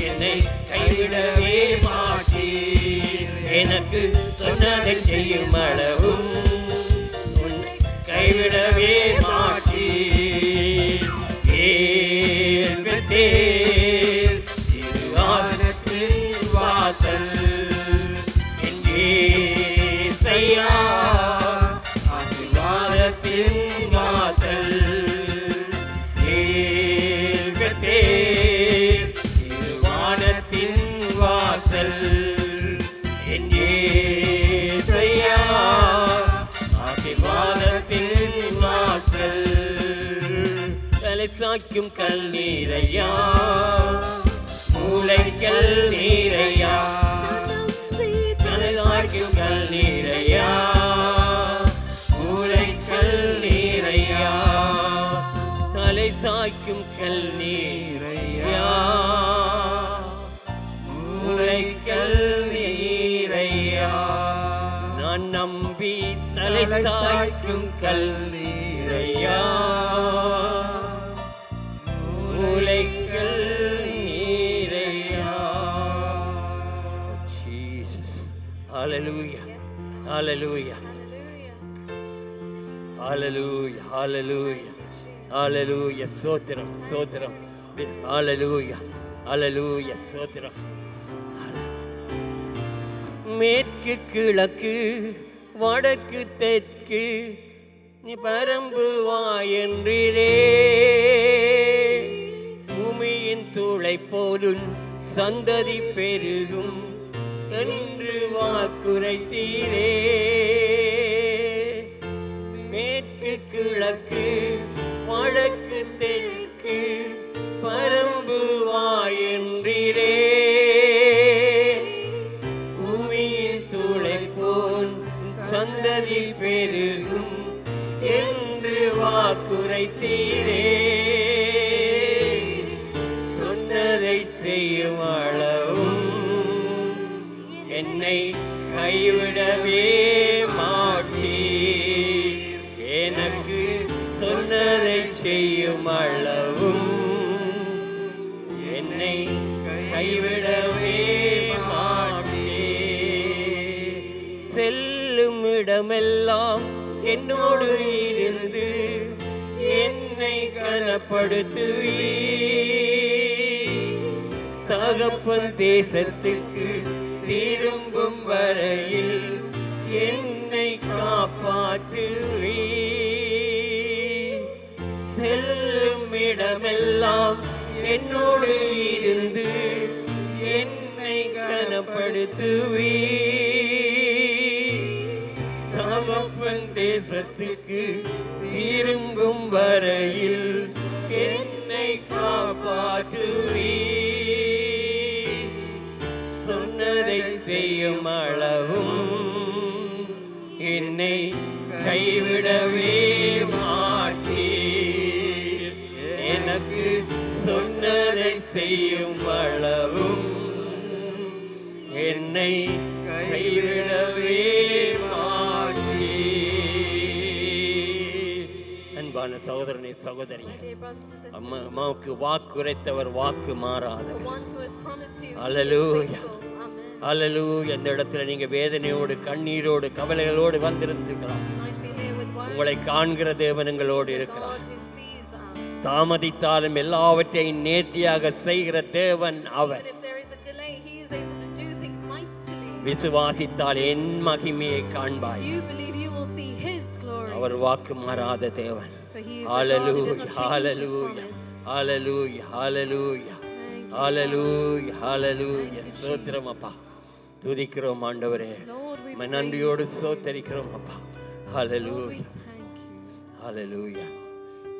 என்னை கைவிடவே மாட்டீர். எனக்கு சொன்னதை செய்யும் அளவும் உன்னை கைவிடவே மாட்டீர். ஏற்பட்டேர் இது வானத்தின் வாசல் என் ஏசையா, ஆசீர்வாதத்தின் வாசல். ஏற்பட்டேர் இது வானத்தின் வாசல் என் ஏசையா, ஆசீர்வாதத்தின் வாசல். தலை சாய்க்கும் கல் நீரையா, மூளைக்கல் நீரையா, தலை சாய்க்கும் கல் நீரையா, மூளைக்கல் நீரையா, தலை சாய்க்கும் கல் நீரையா, மூளைக்கல் நீரையா. நான் நம்பி தலை சாய்க்கும் கல் நீரையா, மூளைக்கல் நீரையா. Jesus. Hallelujah. Hallelujah. Hallelujah. Hallelujah. Hallelujah. Sotram. Sotram. Hallelujah. Hallelujah. Sotram. மேற்கு கிழக்கு வடக்கு தெற்கு நீ பரம்பு வா என்றீரே. பூமியின் தூளை போலும் சந்ததி பெருகும் என்று வாக்குரைத்தீரே. மேற்கு கிழக்கு வடக்கு தெற்கு பரம்பு வா என்றீரே. பூமியின் தூளை போல் சந்ததி பெருகும் என்று வாக்குரைத்தீரே. சொன்னதை செய்யும் அளவும் என்னை கைவிடவே மாட்டீர். எனக்கு சொன்னதை செய்யும் அளவும் என்னை கைவிடவே மாட்டீர். செல்லும் இடமெல்லாம் என்னோடு இருந்து என்னை கனப்படுத்துவீர். தகப்பன் தேசத்துக்கு திரும்பும் வரையில் என்னை காப்பாற்றுவீர். செல்லும் இடமெல்லாம் என்னோடு இருந்து என்னை கனப்படுத்துவீர். தகப்பன் தேசத்துக்கு திரும்பும் வரையில் என்னை காப்பாற்றுவீர். சொன்னதை செய்யும் அளவும் என்னை கைவிடவே மாட்டீர். எனக்கு சொன்னதை செய்யும் அளவும் என்னை கைவிடவே மாட்டீர். அன்பான சகோதரனே சகோதரி, My dear brothers and sisters, அம்மாவுக்கு வாக்குரைத்தவர் வாக்கு the மாறாதவர். one who has promised you, he is Hallelujah. faithful. Amen. அல்லேலூயா. இந்த இடத்துல நீங்க வேதனையோடு கண்ணீரோடு கவலைகளோடு வந்திருந்திருக்கலாம். You might be here with worry. உங்களை காண்கிற தேவன் எங்களோடு He's a இருக்கிறார். God who sees us. தாமதித்தாலும் எல்லாவற்றையும் நேர்த்தியாக செய்கிற தேவன் அவர். Even if there is a delay, he is able to do things mightily. விசுவாசித்தால் என் மகிமையை If காண்பாய். you believe, you will see his glory. அவர் வாக்கு மாறாத தேவன். For he is a God who does hallelujah not change his hallelujah promise. ஹalleluya ஹalleluya. ஹalleluya ஹalleluya ஸ்தோத்திரம் அப்பா துதிக்கிறோம் ஆண்டவரே Lord, we நன்றியோடு praise you. ஸ்தோத்திரிக்கிறோம் அப்பா Lord, we hallelujah thank you. ஹalleluya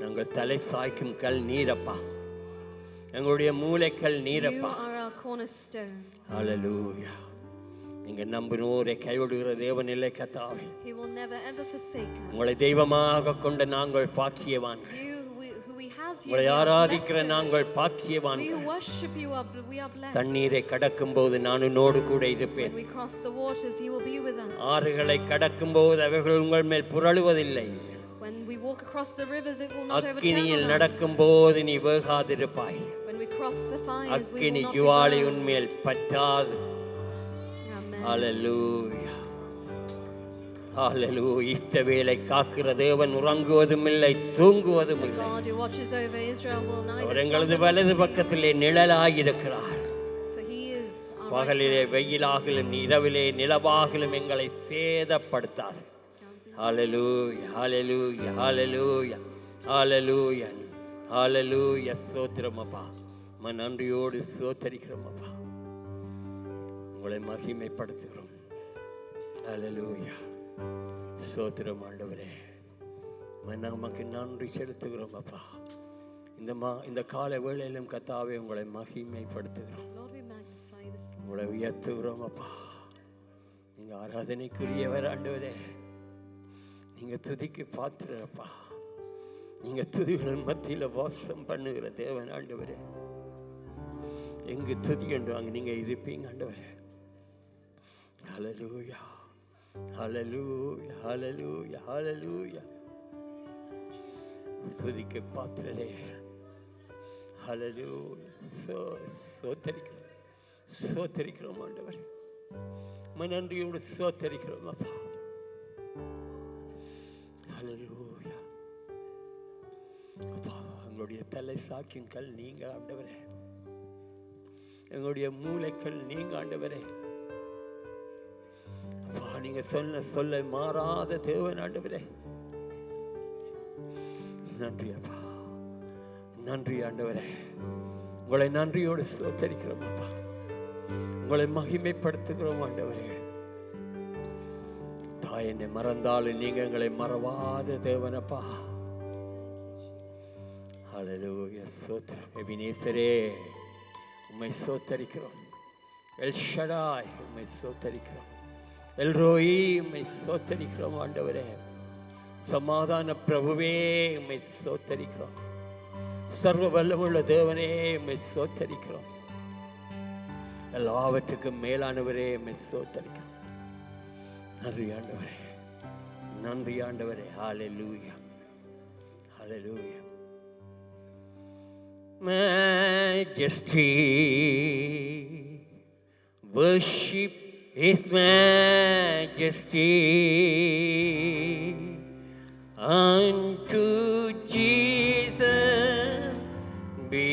நாங்கள் தலை சாய்க்கும் கல் நீரப்பா எங்களுடைய மூளைக்கல் You நீரப்பா are our cornerstone. ஹalleluya நீங்க நம்பினோரை கைவிடுகிற தேவன் இல்லை கர்த்தாவே He will never ever forsake us. உங்களை தெய்வமாக கொண்ட நாங்கள் பாக்கியவான்கள் You who we have you, உங்களை we are ஆராதிக்கிற blessed. நாங்கள் We who பாக்கியவான்கள் worship you, we are blessed. தண்ணீரை கடக்கும் போது நான் உன்னோடு கூட இருப்பேன் When we cross the waters, He will be with us. ஆறுகளை கடக்கும் போது அவைகள் உங்கள் மேல் புரளுவதில்லை When we walk across the rivers, it will not overturn அக்கினியில் us. நடக்கும் போது நீ வேகாதிருப்பாய் When we cross the fires, we will அக்கினி not be ஜுவாலை burned. உன்மேல் பற்றாது Amen. ஹalleluya ஹalleluya இஸ்ரவேலை காக்கிற தேவன் உறங்குவதும் இல்லை தூங்குவதும் The இல்லை God who watches over Israel will neither அவர் எங்களது slumber nor வலது sleep, பக்கத்திலே நிழலாயிருக்கிறார் for He is our right பகலிலே hand. வெயிலாகிலும் இரவிலே நிலவாகிலும் எங்களை சேதப்படுத்தாது ஹalleluya ஹalleluya ஹalleluya ஹalleluya ஹalleluya ஸ்தோத்திரம் அப்பா நன்றியோடு ஸ்தோத்திரிக்கிறோம் அப்பா உங்களை மகிமைப்படுத்துகிறோம் ஹalleluya ஸ்தோத்திரம் ஆண்டவரே நமக்கு நன்றி செலுத்துகிறோம் அப்பா இந்த கால வேளையிலும் கர்த்தாவே உங்களை மகிமைப்படுத்துகிறோம் Lord, we magnify you this morning. உங்களை உயர்த்துகிறோம் அப்பா நீங்க ஆராதனைக்குரியவர் ஆண்டவரே நீங்க துதிக்கு பாத்திரப்பா நீங்க துதிகளின் மத்தியில வாசம் பண்ணுகிற தேவன் ஆண்டவரே எங்கு துதி உண்டோ அங்க நீங்க இருப்பீங்க ஆண்டவரே ஹalleluya ஹalleluya ஹalleluya ஹalleluya துதிக்கு பாத்திரரே ஹalleluya சோத்தரிக்கிறோம் ஆண்டவரே நன்றியோடு சோத்தரிக்கிறோம் அப்பா ஹalleluya அப்பா எங்களுடைய தலை சாக்கின் கல் நீங்க ஆண்டவரே எங்களுடைய மூளைக்கல் நீங்க ஆண்டவரே அப்பா நீங்க சொல்ல மாறாத தேவன் ஆண்டவரே நன்றி அப்பா நன்றி ஆண்டவரே உங்களை நன்றியோடு ஸ்தோத்திரிக்கிறோம் அப்பா உங்களை மகிமைப்படுத்துகிறோம் ஆண்டவரே தாய் என்னை மறந்தாலும் நீங்க எங்களை மறவாத தேவனப்பா ஹalleluya ஸ்தோத்திரம் எபினேசரே உம்மை ஸ்தோத்திரிக்கிறோம் எல் ஷடாய் உம்மை ஸ்தோத்திரிக்கிறோம் எல் ரோயி உம்மை ஸ்தோத்திரிக்கிறோம் ஆண்டவரே சமாதான பிரபுவே உம்மை ஸ்தோத்திரிக்கிறோம் சர்வ வல்லமுள்ள தேவனே உம்மை ஸ்தோத்திரிக்கிறோம் எல்லாவற்றுக்கும் மேலானவரே உம்மை ஸ்தோத்திரிக்கிறோம் நன்றி ஆண்டவரே நன்றி ஆண்டவரே ஹalleluya ஹalleluya Majesty, worship His Majesty. Unto Jesus be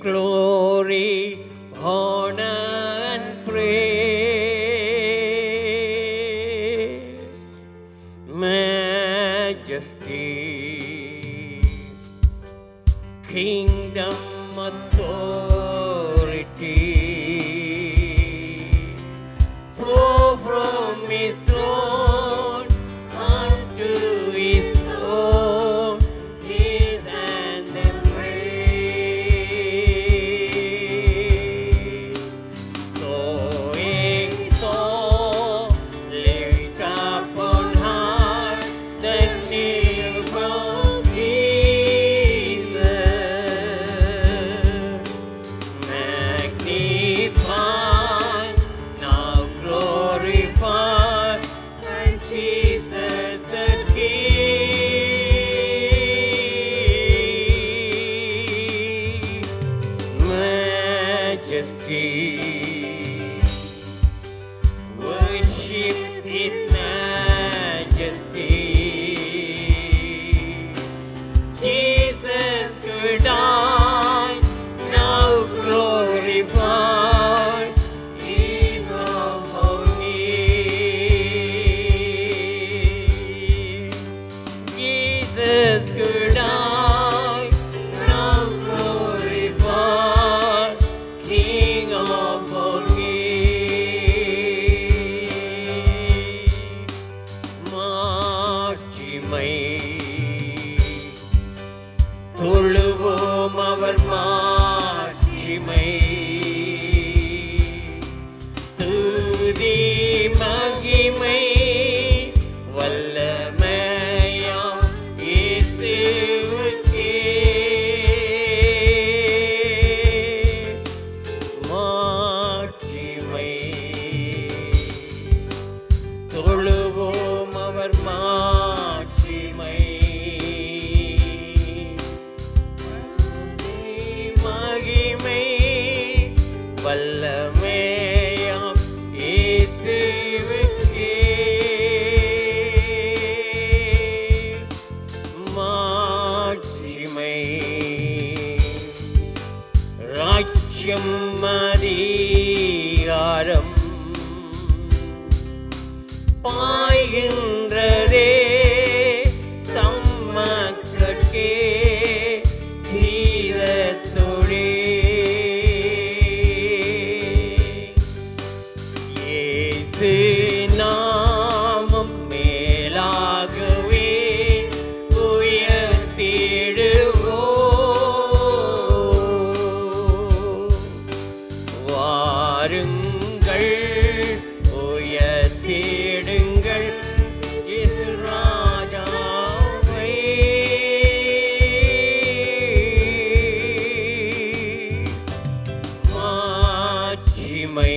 glory, honor, and praise. Majesty, kingdom, authority, flow from His throne unto His throne, His and the praise. So exalt, lift up on high the name of Jesus. Magnify, now glorify, Christ Jesus the King. Majesty, worship His majesty. Jesus could die, now glorify, King of Kings. Jesus could die, now glorify, மகிமை வல்லமையாம் இயேசுவுக்கே மாட்சிமை. தொழுவோம் அவர் மாட்சிமை. மகிமை வல்லமையாம் இயேசுவுக்கே மாட்சிமை. ராஜ்யம் அதிகாரம் பாய்கின்றதே தம்மக்கட்கே தீரத்தொழே. இயேசு நாமம் மேலாகவே உயர்த்திடுவோம். வாருங்கள் உயர்த்திடுங்கள் இயேசு ராஜாவை. மாட்சிமை.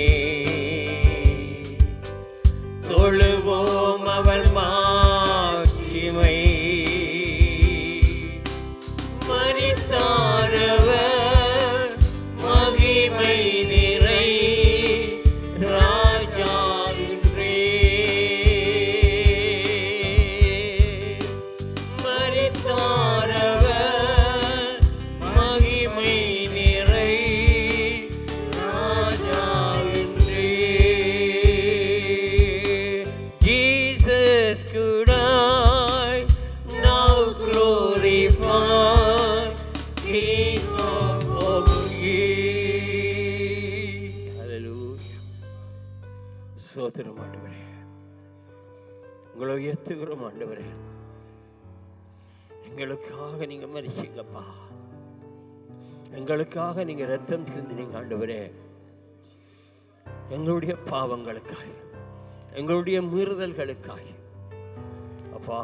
தொழுவோம் அவர் மாட்சிமை. மரித்தாரவர் மகிமை நிறை ராஜாவின்றே. மரித்தாரவர் மகிமை நிறை ராஜாவின்றே. Jesus could I now glorify King of Kings. Hallelujah. சோதரம் ஆண்டவரே, உங்களை உயர்த்துகிறோம் ஆண்டவரே. எங்களுக்காக நீங்க மரிச்சீங்கப்பா. எங்களுக்காக நீங்க ரத்தம் சிந்தினீங்க ஆண்டவரே. எங்களுடைய பாவங்களுக்காய், எங்களுடைய மீறுதல்களுக்காய் அப்பா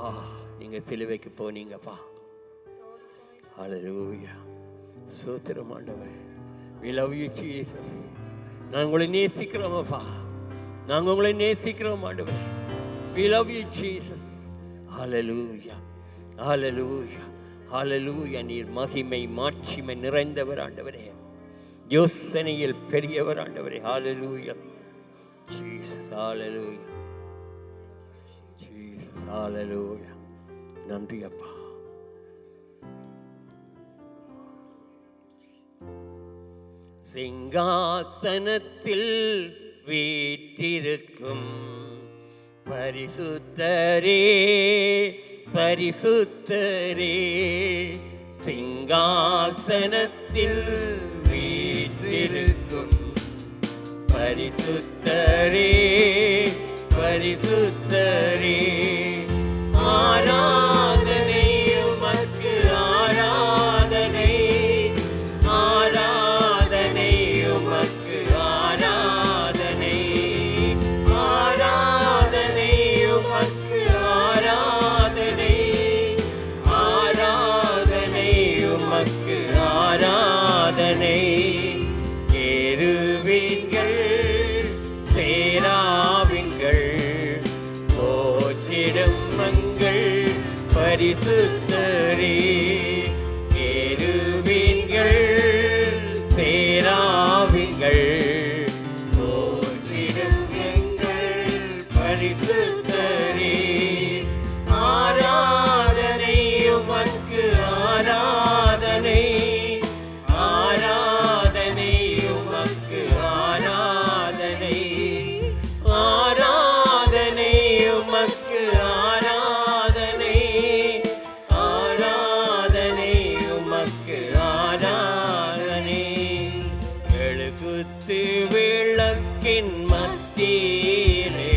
நீங்க சிலுவைக்கு போனீங்கப்பா. ஹல்லேலூயா. சோத்திரம் ஆண்டவரே. We love you Jesus. நாங்கள் உங்களை நேசிக்கிறோம் அப்பா. நாங்கள் உங்களை நேசிக்கிறோம் ஆண்டவரே. We love you Jesus. Hallelujah. Hallelujah. Hallelujah. நீர் மகிமை மாட்சிமை நிறைந்தவர் ஆண்டவரே. யோசனையில் பெரியவர் ஆண்டவரே. Hallelujah. Jesus. Hallelujah. Jesus. Hallelujah. நன்றி அப்பா. சிங்காசனத்தில் வீற்றிருக்கும் பரிசுத்தரே பரிசுத்தரே. சிங்காசனத்தில் வீற்றிருக்கும் பரிசுத்தரே பரிசுத்தரே. ஆராதனை உமக்கு ஆராதனை. ஆராதனை உமக்கு ஆராதனை. ஆராதனை உமக்கு ஆராதனை. ஆராதனை உமக்கு ஆராதனை. கேருபீன்கள் சேராவின்கள் போற்றிடும் மங்கள் பரிசுத்தரே. கேருபீன்கள் சேராவின்கள் போற்றிடும் எங்கள் பரிசுத்தரே. ஆராதனை உமக்கு ஆராதனை. ஆராதனை உமக்கு ஆராதனை. ஆராதனை உமக்கு ஆராதனை. ஆராதனை உமக்கு ஆராதனை. எழுகுத்து விளக்கின் மத்தியிலே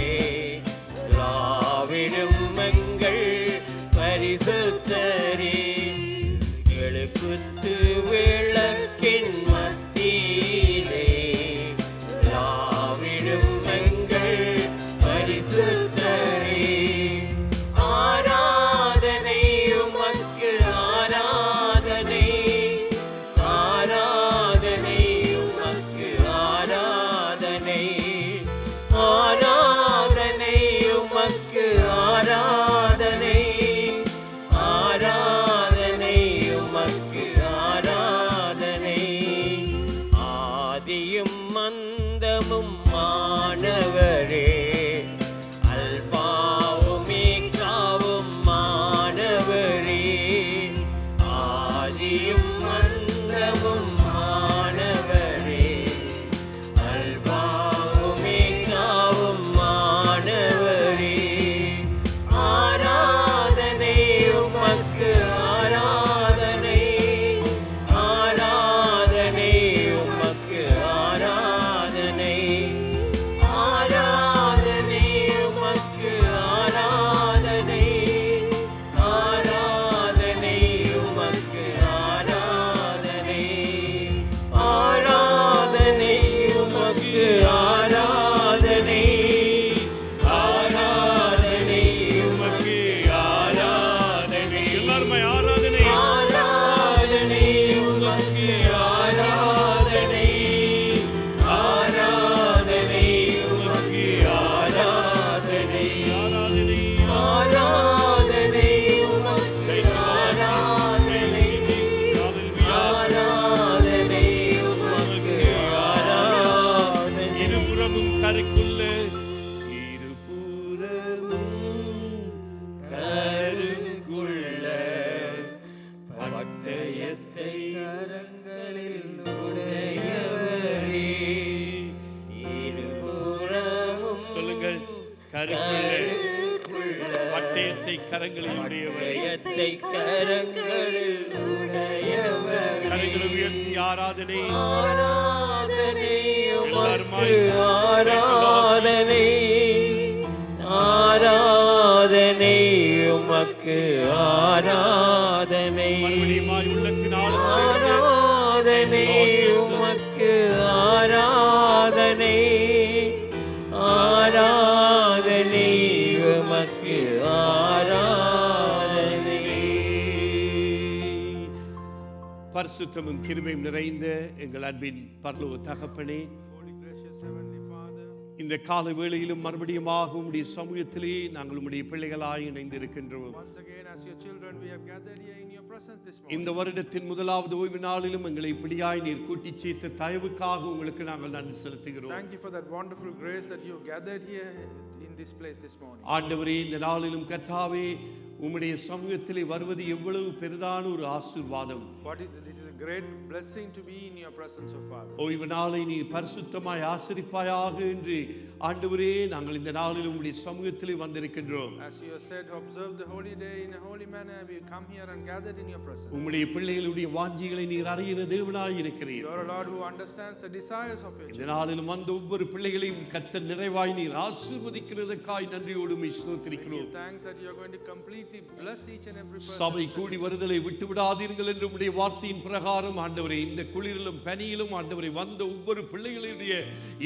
கருக்குள்ள பட்டயத்தை கரங்களில் உடையவர், கரங்களில் உடையவர், கரங்களை உயர்த்தி ஆராதனை ஆராதனை எல்லாருமாய் ஆராதனை ஆராதனை உமக்கு ஆராதனை மறுபடியுமாய் உள்ளத்தினால் ஆராதனை உமக்கு ஆராதனை ஆராதனை உமக்கு ஆராதனை. பரிசுத்தமும் கிருபையும் நிறைந்த எங்கள் அன்பின் பரலோக தகப்பனே, இந்த கால வேளையிலும் மறுபடியுமாக உம்முடைய சமூகத்திலே நாங்கள் உம்முடைய பிள்ளைகளாய் இணைந்திருக்கின்றோம். இந்த வருடத்தின் முதலாவது ஓய்வு நாளிலும் எங்களை இப்படியாய் நீர் கூட்டி சேர்த்த தயவுக்காக உங்களுக்கு நாங்கள் நன்றி செலுத்துகிறோம். Thank you for that wonderful grace that you gathered here in this place this morning. ஆண்டவரே, இந்த நாளிலும் கர்த்தாவே உம்முடைய சமூகத்திலே வருவது எவ்வளவு பெரிதான ஒரு ஆசீர்வாதம். It is a great blessing to be in your presence, O Father. ஓய்வு நாளை நீ பரிசுத்தமாய் ஆசரிப்பாயாக என்று ஆண்டவரே நாங்கள் இந்த நாளில் உம்முடைய சமூகத்திலே வந்திருக்கின்றோம். As you have said, observe the holy day in a holy manner. We come here and gathered in your presence. உம்முடைய பிள்ளைகளுடைய வாஞ்சிகளை நீர் அறிகிற தேவனாய் இருக்கிறீர். You are a Lord who understands the desires of your இந்த children. நாளிலும் வந்த ஒவ்வொரு பிள்ளைகளையும் கர்த்தர் நிறைவாய் நீர் ஆசீர்வதிக்கிறதற்காய் நன்றியோடு உம்மை ஸ்தோத்திரிக்கிறோம். Thanks that you are going to completely bless each and every person. சபை கூடி வருதலை விட்டு விடாதீர்கள் என்று உம்முடைய வார்த்தையின் பிரகாரம் ஆண்டவரே இந்த குளிரிலும் பனியிலும் ஆண்டவரே வந்த ஒவ்வொரு பிள்ளைகளுடைய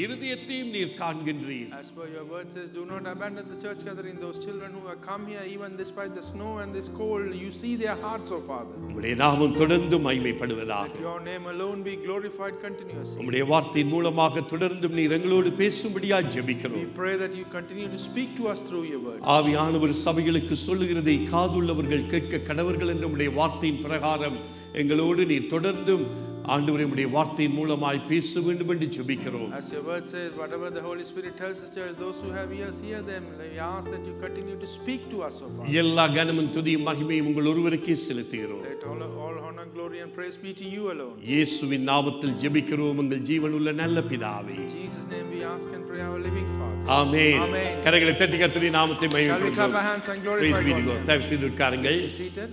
இருதயத்தையும் நீர் காண்கின்றீர். As per your word says, do not abandon the church gathering. Those children who have come here even despite the snow and this cold, you see their hearts, O Father. உம்முடைய நாமம் தொடர்ந்து மகிமைப்படுவதாக. Let your name alone be glorified continuously. உம்முடைய வார்த்தையின் மூலமாக தொடர்ந்தும் நீர் எங்களோடு பேசும்படியாக We ஜெபிக்கிறோம். pray that you continue to speak to us through your word. ஆவியானவர் சபைகளுக்கு சொல்லுகிறதை காதுள்ளவர்கள் கேட்க கடவர்கள் என்ற உம்முடைய வார்த்தையின் பிரகாரம் எங்களோடு நீர் தொடர்ந்தும் ஆண்டவரே உம்முடைய வார்த்தையின் மூலமாய் பேச வேண்டும் என்று ஜெபிக்கிறோம். As your word says, whatever the Holy Spirit tells the church, those who have ears hear them. We ask that you continue to speak to us, O Father. எல்லா கனமும் துதியும் மகிமையும் உங்கள் ஒருவருக்கே செலுத்துகிறோம். Let all honor, glory and praise be to you alone. இயேசுவின் நாமத்தில் ஜெபிக்கிறோம் எங்கள் ஜீவனுள்ள நல்ல பிதாவே. In Jesus' name we ask and pray, our living Father. Amen. Amen. கரங்களை தட்டி கர்த்தருடைய நாமத்தை Shall we clap மகிமைப்படுத்துவோம். our hands and glorify God's name? தயவு செய்து உட்காருங்கள். Be seated.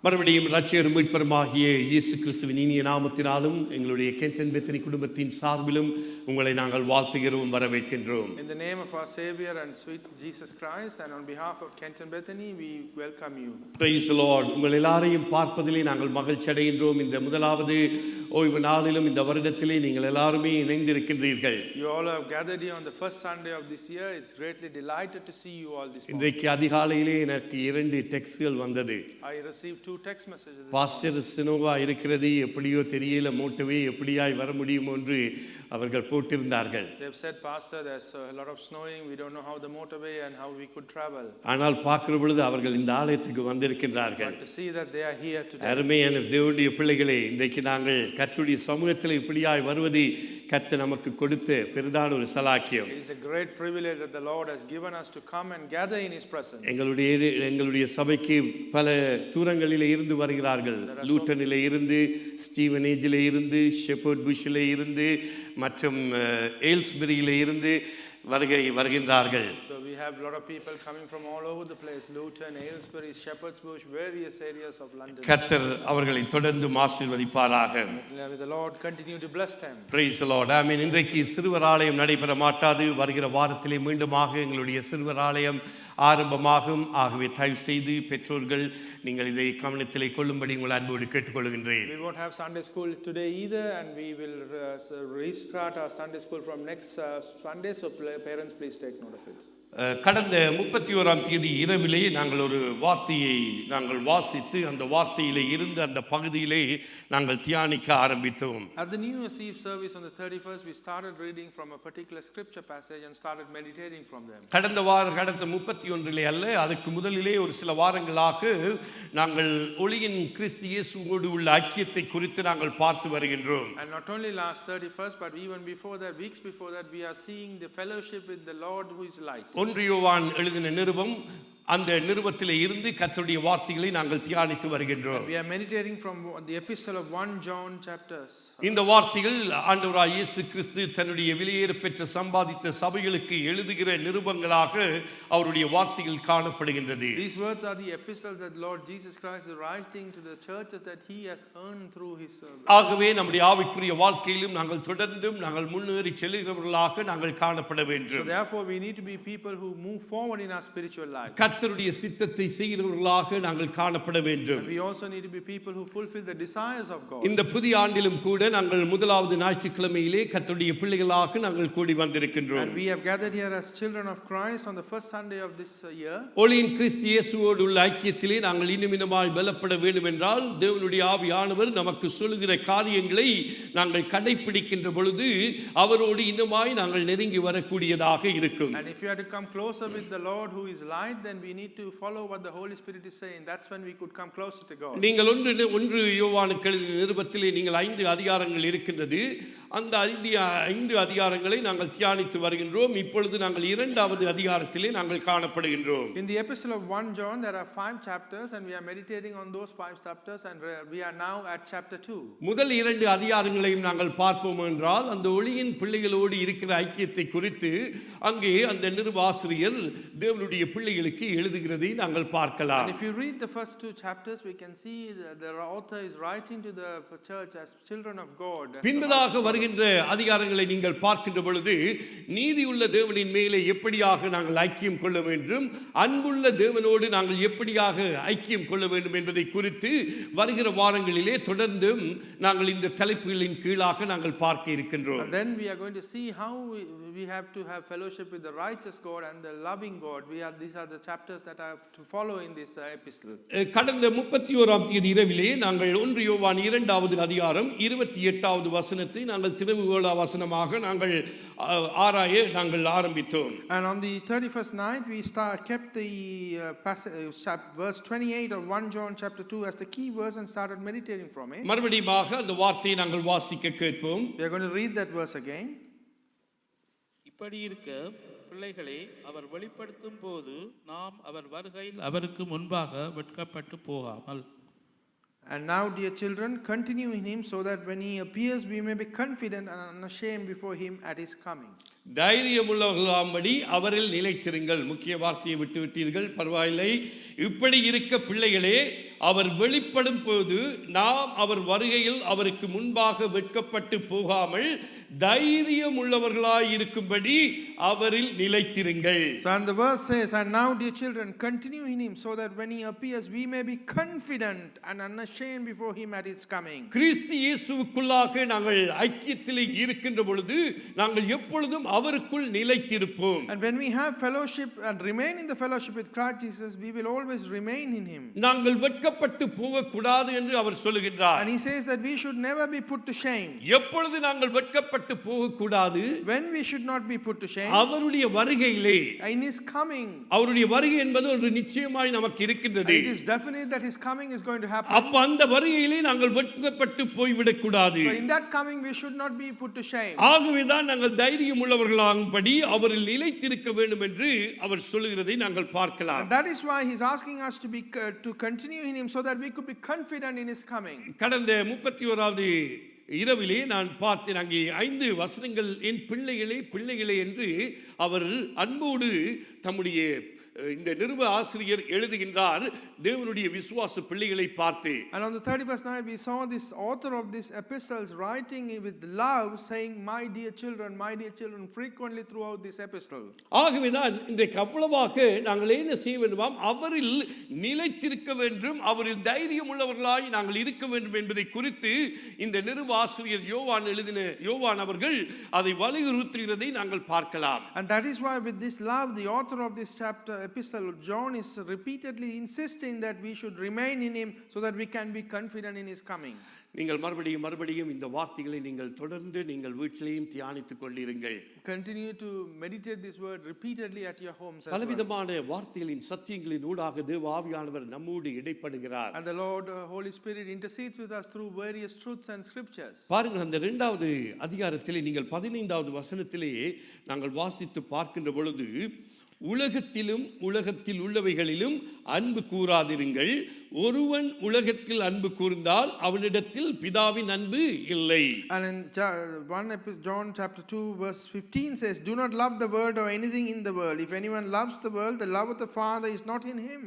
மறுபடியும் இரட்சகரும் மீட்பருமாகிய இயேசு கிறிஸ்துவின் இனிய நாமத்தினாலும் எங்களுடைய கென்டன் பெத்தனி குடும்பத்தின் சார்பிலும் உங்களை நாங்கள் வாழ்த்துகிறோம், வரவேற்கின்றோம். In the name of our Savior and sweet Jesus Christ and on behalf of Kenton Bethany, we welcome you. Praise the Lord. உங்கள் எல்லாரையும் பார்ப்பதிலே நாங்கள் மகிழ்ச்சி அடைகின்றோம். இந்த முதலாவது ஓய்வு நாளிலும் இந்த வருடத்திலே நீங்கள் எல்லாருமே இணைந்திருக்கின்றீர்கள். You all have gathered here on the first Sunday of this year. It's greatly delighted to see you all this morning. இன்றைக்கு அதிகாலையிலே எனக்கு 2 டெக்ஸ்ட்கள் வந்தது. I received 2 text messages this pastor சினோவா இருக்கிறது எப்படியோ தெரியல, மோட்டவே எப்படியாய் வர முடியும் என்று அவர்கள் போட்டிருந்தார்கள். They have said, Pastor, there's a lot of snowing. We don't know how the motorway and how we could travel. ஆனால் பார்க்கிற பொழுது அவர்கள் இந்த ஆலயத்துக்கு வந்திருக்கின்றார்கள். But to see that they are here today. அருமையான தேவனுடைய பிள்ளைகளே, இன்றைக்கு நாங்கள் கர்த்தருடைய சமூகத்தில் இப்படியாய் வருவது கர்த்தர் நமக்கு கொடுத்த பெரிதான ஒரு சலாக்கியம். It is a great privilege that the Lord has given us to come and gather in His presence. எங்களுடைய சபைக்கு பல தூரங்களிலே இருந்து வருகிறார்கள். லூட்டனிலே இருந்து, ஸ்டீவனேஜிலே இருந்து, ஷெப்பர்ட் புஷ்ஷிலே இருந்து மற்றும் ஏல்ஸ்பெரியிலே இருந்து வருகின்றார்கள். So we have a lot of people coming from all over the place: Luton, Aylesbury, Shepherd's Bush, various areas of London. கர்த்தர் அவர்களை தொடர்ந்து ஆசீர்வதிப்பாராக. May the Lord continue to bless them. Praise the Lord. ஆமென். இன்றைக்கு சிறுவர் ஆலயம் நடைபெற மாட்டாது. வருகிற வாரத்திலே மீண்டுமாக எங்களுடைய சிறுவர் ஆலயம் ஆரம்பமாகும். ஆகவே தயவு செய்து பெற்றோர்கள் நீங்கள் இதை கவனத்திலே கொள்ளும்படி உங்கள் அன்போடு கேட்டுக்கொள்கின்றேன். We won't have Sunday school today either, and we will restart our Sunday school from next Sunday. So parents, please take note of it. கடந்த 31ஆம் தேதி இரவிலே நாங்கள் ஒரு வார்த்தையை நாங்கள் வாசித்து அந்த வார்த்தையிலே இருந்து அந்த பகுதியிலே நாங்கள் தியானிக்க ஆரம்பித்தோம். At the New Year's Eve service on the 31st, we started reading from a particular scripture passage and started meditating from them. கடந்த 31 அல்ல, அதுக்கு முதலிலே ஒரு சில வாரங்களாக நாங்கள் ஒளியின் கிறிஸ்து இயேசுவோடு உள்ள ஐக்கியத்தை குறித்து நாங்கள் பார்த்து வருகின்றோம். And not only last 31st, but even before that, weeks before that, we are seeing the fellowship with the Lord who is light. 1 யோவான் எழுதின நிருபம் அந்த நிருபத்திலே இருந்து கர்த்தருடைய வார்த்தைகளை நாங்கள் தியானித்து வருகின்றோம். We are meditating from the epistle of 1 John chapters. இந்த வார்த்தைகள் ஆண்டவராய் இயேசு கிறிஸ்து தன்னுடைய விலையேற பெற்ற சம்பாதித்த சபைகளுக்கு எழுதுகிற நிருபங்களாக அவருடைய வார்த்தைகள் காணப்படுகின்றது. These words are the epistles that Lord Jesus Christ is writing to the churches that he has earned through his ஆகவே நம்முடைய ஆவிக்குரிய வாழ்க்கையிலும் நாங்கள் தொடர்ந்தும் நாங்கள் முன்னேறி செல்கிறவர்களாக நாங்கள் காணப்பட So வேண்டும். therefore we need to be people who move forward in our spiritual life. கர்த்தருடைய சித்தத்தை செய்கிறவர்களாக நாங்கள் காணப்பட வேண்டும். And we also need to be people who fulfill the desires of God. இந்த புதிய ஆண்டிலும் கூட நாங்கள் முதலாவது ஞாயிற்றுக்கிழமையிலே கர்த்தருடைய பிள்ளைகளாக நாங்கள் கூடி வந்திருக்கின்றோம். And we have gathered here as children of Christ on the first Sunday of this year. ஒளியின் கிறிஸ்து இயேசுவோடு உள்ள ஐக்கியத்திலே நாங்கள் இன்னுமினமாய் பலப்பட வேண்டும் என்றால் தேவனுடைய ஆவியானவர் நமக்கு சொல்லுகிற காரியங்களை நாங்கள் கடைபிடிக்கின்ற பொழுது அவரோடு இன்னுமாய் நாங்கள் நெருங்கி வரக்கூடியதாக இருக்கும். And if you have to come closer with the Lord who is light, then we need to follow what the Holy Spirit is saying. That's when we could come closer to God. நீங்கள் ஒன்று யோவானுக்கு எழுதின நிருபத்திலே நீங்கள் 5 அதிகாரங்கள் இருக்கின்றது. அந்த 5 அதிகாரங்களை நாங்கள் தியானித்து வருகின்றோம். இப்பொழுது நாங்கள் 2வது அதிகாரத்திலே நாங்கள் காணப்படுகின்றோம். In the epistle of 1 John there are 5 chapters and we are meditating on those 5 chapters and we are now at chapter 2. முதல் 2 அதிகாரங்களையும் நாங்கள் பார்ப்போம் என்றால் அந்த ஒளியின் பிள்ளைகளோடு இருக்கிற ஐக்கியத்தை குறித்து அங்கே அந்த நிருபாசிரியர் தேவனுடைய பிள்ளைகளுக்கு எழுதுகிறதை நாங்கள் பார்க்கலாம். And if you read the first 2 chapters we can see the author is writing to the church as children of God. பின்பதாக வருகின்ற அதிகாரங்களை நீங்கள் பார்க்கின்ற பொழுது நீதியுள்ள தேவனின் மேலே எப்படியாக நாங்கள் ஐக்கியம் கொள்ள வேண்டும், அன்புள்ள தேவனோடு நாங்கள் எப்படியாக ஐக்கியம் கொள்ள வேண்டும் என்பதை குறித்து வருகிற வாரங்களிலே தொடர்ந்தும் நாங்கள் இந்த தலைப்புகளின் கீழாக நாங்கள் பார்க்க இருக்கின்றோம். And then we are going to see how we have to have fellowship with the righteous God and the loving God. These are the chapters that I have to follow in this epistle. கடந்த 31ஆம் தேதி இரவிலே நாங்கள் 1 யோவான் 2வது அதிகாரம் 28வது வசனத்தை நாங்கள் திருவுகோள வசனமாக நாங்கள் ஆராய நாங்கள் ஆரம்பித்தோம். And on the 31st night we kept the verse 28 of 1 John chapter 2 as the key verse and started meditating from it. மறுபடியுமாக அந்த வார்த்தையை நாங்கள் வாசிக்க கேட்போம். We are going to read that verse again. இப்படி இருக்க பிள்ளைகளை அவர் வெளிப்படுத்தும் போது நாம் அவர் வருகையில் அவருக்கு முன்பாக வெட்கப்பட்டு போகாமல். And now, dear children, continue in him so that when he appears we may be confident and unashamed before him at his coming. தைரியமுள்ளவர்களாம்படி அவரில் நிலைத்திருங்கள். முக்கிய வார்த்தையை விட்டுவிட்டீர்கள், பரவாயில்லை. இப்படி இருக்க பிள்ளைகளே அவர் வெளிப்படும் போது நாம் அவர் வருகையில் அவருக்கு முன்பாக வெட்கப்பட்டு போகாமல் தைரியம் உள்ளவர்களாய் இருக்கும்படி அவரில் நிலைத்திருங்கள். So and the verse says, and now dear children continue in him so that when he appears we may be confident and unashamed before him at his coming. கிறிஸ்து இயேசுவுக்குள்ளாக நாங்கள் ஐக்கியத்திலே இருக்கின்ற பொழுது நாங்கள் எப்பொழுதும் அவருக்குள் நிலைத்திருப்போம். And when we have fellowship and remain in the fellowship with Christ Jesus we will always remain in him. நாங்கள் வெட்கப்பட்டு போக கூடாது என்று அவர் சொல்லுகின்றார். And he says that we should never be put to shame. எப்பொழுது நாங்கள் வெட்கப்பட்டு போக கூடாது? When we should not be put to shame. அவருடைய வருகையிலே, in his coming. அவருடைய வருகை என்பது ஒரு நிச்சயமாய் நமக்கு இருக்கின்றது. It is definite that his coming is going to happen. அப்ப அந்த வருகையிலே நாங்கள் வெட்கப்பட்டு போய் விடக் கூடாது. So in that coming we should not be put to shame. ஆகவே தான் நாங்கள் தைரியம் உள்ளவர்களாகும்படி அவரில் நிலைத்திருக்க வேண்டும் என்று அவர் சொல்லுகிறதை நாங்கள் பார்க்கலாம். And that is why he is asking us to continue in him so that we could be confident in his coming. கடந்த 31வது இரவிலே நான் பார்த்தேன், அங்கே 5 வசனங்கள் என் பிள்ளைகளே என்று அவர் அன்போடு தம்முடைய இந்த நிருப ஆசிரியர் எழுதுகின்றார் தேவனுடைய விசுவாச பிள்ளைகளை பார்த்து. And on the 31st night we saw this author of this epistles writing with love saying my dear children frequently throughout this epistle. ஆகவே தான் இன்றைக்கு அவ்வளவாக நாங்கள் என்ன செய்ய வேண்டுமாம், அவரில் நிலைத்திருக்க வேண்டும், அவரில் தைரியம் உள்ளவர்களாய் நாங்கள் இருக்க வேண்டும் என்பதை குறித்து இந்த நிருப ஆசிரியர் யோவான் அவர்கள் அதை வலியுறுத்துகிறதை நாங்கள் பார்க்கலாம். And that is why with this love the author of this chapter epistle John is repeatedly insisting that we should remain in him so that we can be confident in his coming. நீங்கள் மறுபடியும் இந்த வார்த்தைகளை நீங்கள் தொடர்ந்து நீங்கள் வீட்டிலேயும் தியானித்துக் கொண்டிருங்கள். Continue to meditate this word repeatedly at your homes as well. பலவிதமான வார்த்தைகளின் சத்தியங்களின் ஊடாக தேவ ஆவியானவர் நம்மோடு இடைப்படுகிறார். And the Lord Holy Spirit intercedes with us through various truths and scriptures. பாருங்கள், அந்த 2வது அதிகாரத்திலே நீங்கள் 15வது வசனத்திலே நாங்கள் வாசித்து பார்க்கின்ற பொழுது உலகத்திலும் உலகத்தில் உள்ளவைகளிலும் அன்பு கூறாதிருங்கள். ஒருவன் உலகத்தில் அன்பு கூர்ந்தால் அவனிடத்தில் பிதாவின் அன்பு இல்லை. And in John chapter 2 verse 15 says, do not love the world or anything in the world. If anyone loves the world, the love of the Father is not in him.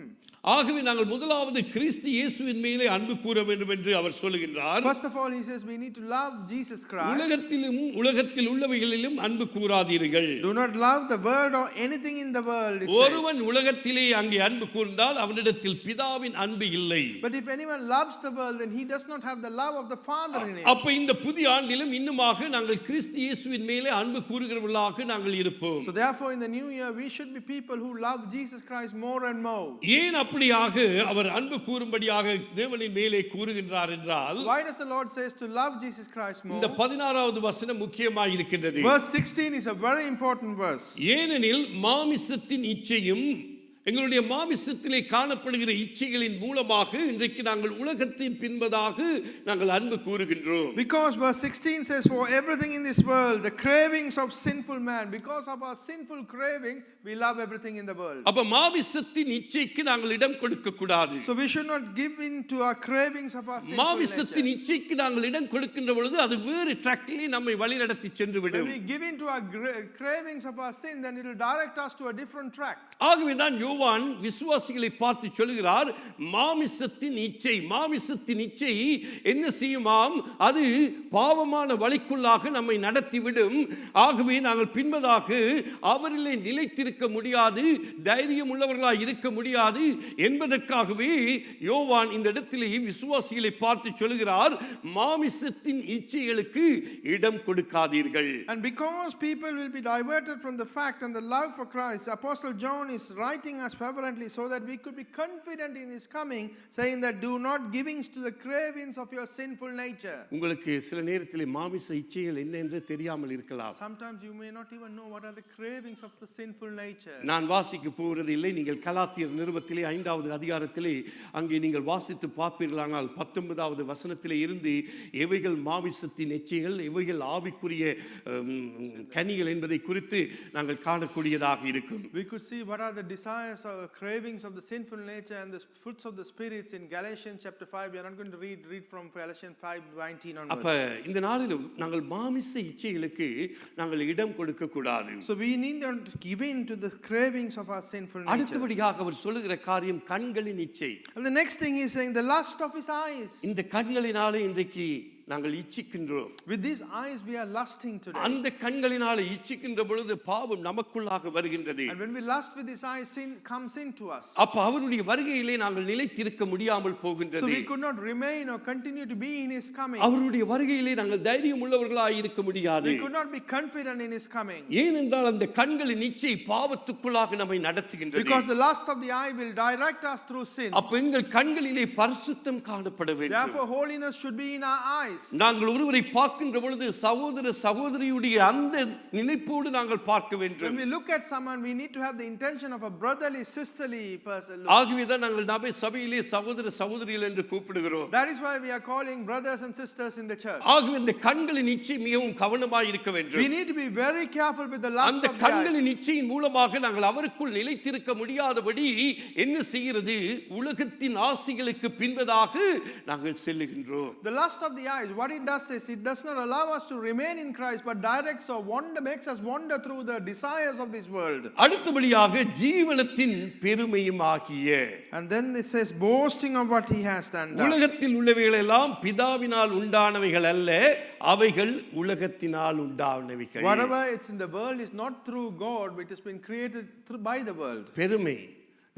ஆகவே நாங்கள் முதலாவது கிறிஸ்து இயேசுவின் மேலே அன்பு கூற வேண்டும் என்று அவர் சொல்லுகின்றார். First of all, he says we need to love Jesus Christ. உலகத்திலும் உலகத்தில் உள்ளவைகளிலும் அன்பு கூறாதீர்கள். Do not love the world or anything in the world. ஒருவன் உலகத்திலே அங்கே அன்பு கூர்ந்தால் அவனிடத்தில் பிதாவின் அன்பு இல்லை. But if anyone loves the world, then he does not have the love of the Father in him. அப்ப இந்த புதிய ஆண்டிலும் இன்னுமாக நாங்கள் கிறிஸ்து இயேசுவின் மேலே அன்பு கூறுகிறவர்களாக நாங்கள் இருப்போம். So therefore in the new year we should be people who love Jesus Christ more and more. ஏன் அப்படியாக அவர் அன்பு கூறும்படியாக தேவனின் மேலே கூறுகின்றார் என்றால், why does the Lord says to love Jesus Christ more? இந்த 16வது வசனம் முக்கியமாக இருக்கின்றது. Verse 16 is a very important verse. ஏனெனில் மாமிசத்தின் இச்சையும் எங்களுடைய மாமிசத்திலே காணப்படுகிற இச்சைகளின் மூலமாக இன்றைக்கு நாங்கள் உலகத்தின் பின்பதாக நாங்கள் அன்பு கூறுகின்றோம். Because verse 16 says, for everything in this world, the cravings of sinful man, because of our sinful craving, we love everything in the world. அப்ப மாமிசத்தின் இச்சைக்கு நாங்கள் இடம் கொடுக்க கூடாது. So we should not give in to our cravings of our sinful மாமிசத்தின் nature. இச்சைக்கு நாங்கள் இடம் கொடுக்கின்ற பொழுது அது வேறு ட்ராக்ல நம்மை வழிநடத்தி சென்று விடும். When we give in to our cravings of our sin, then it will direct us to a different track. ஆகவே தான் யோவான் விசுவாசிகளை பார்த்து சொல்கிறார், மாமிசத்தின் இச்சை என்ன செய்யுமாம், அது பாவமான வழிக்குள்ளாக நம்மை நடத்திவிடும். ஆகவே நாங்கள் பின்பதாக அவரிலே நிலைத்திருக்க முடியாது, தைரியம் உள்ளவர்களாக இருக்க முடியாது என்பதற்காகவே யோவான் இந்த இடத்திலே விசுவாசிகளை பார்த்து சொல்கிறார், மாமிசத்தின் இச்சைகளுக்கு இடம் கொடுக்காதீர்கள். And because people will be diverted from the fact and the love for Christ, Apostle John is writing us fervently so that we could be confident in his coming, saying that do not givings to the cravings of your sinful nature. உங்களுக்கு சில நேரத்திலே மாமிச இச்சைகள் என்ன என்று தெரியாமல் இருக்கலாம். Sometimes you may not even know what are the cravings of the sinful nature. நான் வாசிக்க போகிறது இல்லை. நீங்கள் கலாத்தியர் நிருபத்திலே 5வது அதிகாரத்திலே அங்கே நீங்கள் வாசித்து பார்ப்பீர்களானால் 19வது வசனத்திலே இருந்து எவைகள் மாமிசத்தின் இச்சைகள், எவைகள் ஆவிக்குரிய கனிகள் என்பதை குறித்து நாங்கள் காணக்கூடியதாக இருக்கும். We could see what are the desires or cravings of the sinful nature and the fruits of the spirits in Galatians chapter 5. We are not going to read from Galatians 5:19 onwards. அப்ப இந்த நாளிலும் நாங்கள் மாமிச இச்சைகளுக்கு நாங்கள் இடம் கொடுக்க கூடாது. So we need not give in to the cravings of our sinful nature. அடுத்தபடியாக அவர் சொல்லுகிற காரியம் கண்களின் இச்சை. And the next thing he is saying, the lust of his eyes. இந்த கண்களினாலே இன்றைக்கு நாங்கள் இச்சிக்கின்றோம். With these eyes we are lusting today. அந்த கண்களினாலே இச்சிக்கின்ற பொழுது பாவம் நமக்குள்ளாக வருகின்றது. And when we lust with this eye, sin comes into us. அப்ப அவருடைய வருகையிலே நாங்கள் நிலைத்திருக்க முடியாமல் போகின்றது. So we could not remain or continue to be in his coming. அவருடைய வருகையிலே நாங்கள் தைரியம் உள்ளவர்களாக இருக்க முடியாது. We could not be confident in his coming. ஏனென்றால் அந்த கண்களின் இச்சை பாவத்துக்குள்ளாக நம்மை நடத்துகின்றது. Because the lust of the eye will direct us through sin. அப்ப எங்கள் கண்களிலே பரிசுத்தம் காணப்பட வேண்டும். Therefore holiness should be in our eyes. நாங்கள் ஒருவரை பார்க்கின்ற பொழுது சகோதர சகோதரியுடைய அந்த நினைப்போடு நாங்கள் பார்க்க வேண்டும். When we look at someone, we need to have the intention of a brotherly, sisterly person. ஆகவே தான் நாங்கள் சபையிலே சகோதர சகோதரிகள் என்று கூப்பிடுகிறோம். That is why we are calling brothers and sisters in the church. ஆகவே இந்த கண்களின் இச்சை மிகவும் கவனமாய் இருக்க வேண்டும். We need to be very careful with the lust அந்த of the கண்களின் eyes. இச்சையின் மூலமாக நாங்கள் அவருக்குள் நிலைத்திருக்க முடியாதபடி என்ன செய்கிறது, உலகத்தின் ஆசைகளுக்கு பின்பதாக நாங்கள் செல்லுகின்றோம். The lust of the eyes, what it does is it does not allow us to remain in Christ, but directs or makes us wander through the desires of this world. அடுத்தபடியாக ஜீவனத்தின் பெருமையும் ஆகிய. And then it says boasting of what he has done. உலகத்தில் உள்ளவைகள் எல்லாம் பிதாவினால் உண்டானவைகள் அல்ல, அவைகள் உலகத்தினால் உண்டானவைகள். Whatever it's in the world is not through God, but it has been created by the world. பெருமை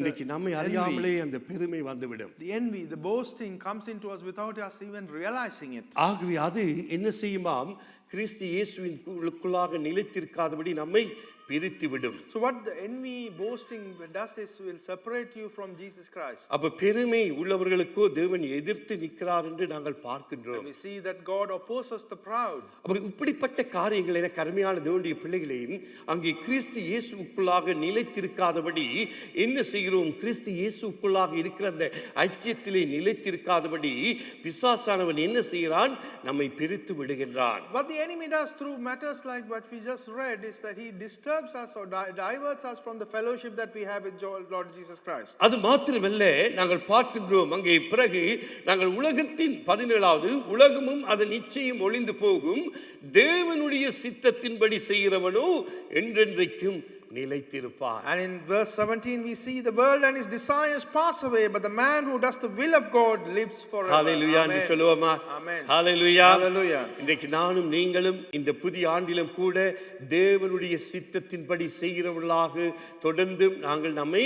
இன்னைக்கு நம்மை அறியாமலே அந்த பெருமை வந்துவிடும். The envy, the boasting comes into us without us even realizing it. ஆகவே அது என்ன செய்யுமாம், கிறிஸ்து இயேசுவிற்குள்ளாக நிலைத்திருக்காதபடி நம்மை பிரித்துவிடும். So what the envy, boasting does is will separate you from Jesus Christ. அப்ப பெருமை உள்ளவர்களுக்கோ தேவன் எதிர்த்து நிற்கிறார் என்று நாங்கள் பார்க்கின்றோம். We see that God opposes the proud. அப்ப இப்படிப்பட்ட காரியங்களை கருமையான தேவனுடைய பிள்ளைகளையும் அங்கே கிறிஸ்து இயேசுக்குள்ளாக நிலைத்திருக்காதபடி என்ன செய்கிறோம், கிறிஸ்து இயேசுக்குள்ளாக இருக்கிற அந்த ஐக்கியத்திலே நிலைத்திருக்காதபடி பிசாசானவன் என்ன செய்கிறான், நம்மை பிரித்து விடுகின்றான். What the enemy does through matters like what we just read is that he disturbs disturbs us or diverts us from the fellowship that we have with Lord Jesus Christ. அது மாத்திரமல்ல, நாங்கள் பார்க்கின்றோம் அங்கே பிறகு நாங்கள் உலகத்தின் 17வது உலகமும் அதன் இச்சையும் ஒளிந்து போகும், தேவனுடைய சித்தத்தின்படி செய்கிறவனோ என்றென்றைக்கும் நிலைத்திருப்பார். And in verse 17 we see the world and its desires pass away, but the man who does the will of God lives forever. ஹalleluya என்று சொல்லுவோமா? Amen. ஹalleluya. Hallelujah. இன்றைக்கு நானும் நீங்களும் இந்த புதிய ஆண்டிலும் கூட தேவனுடைய சித்தத்தின்படி செய்கிறவர்களாக தொடர்ந்து நாங்கள் நம்மை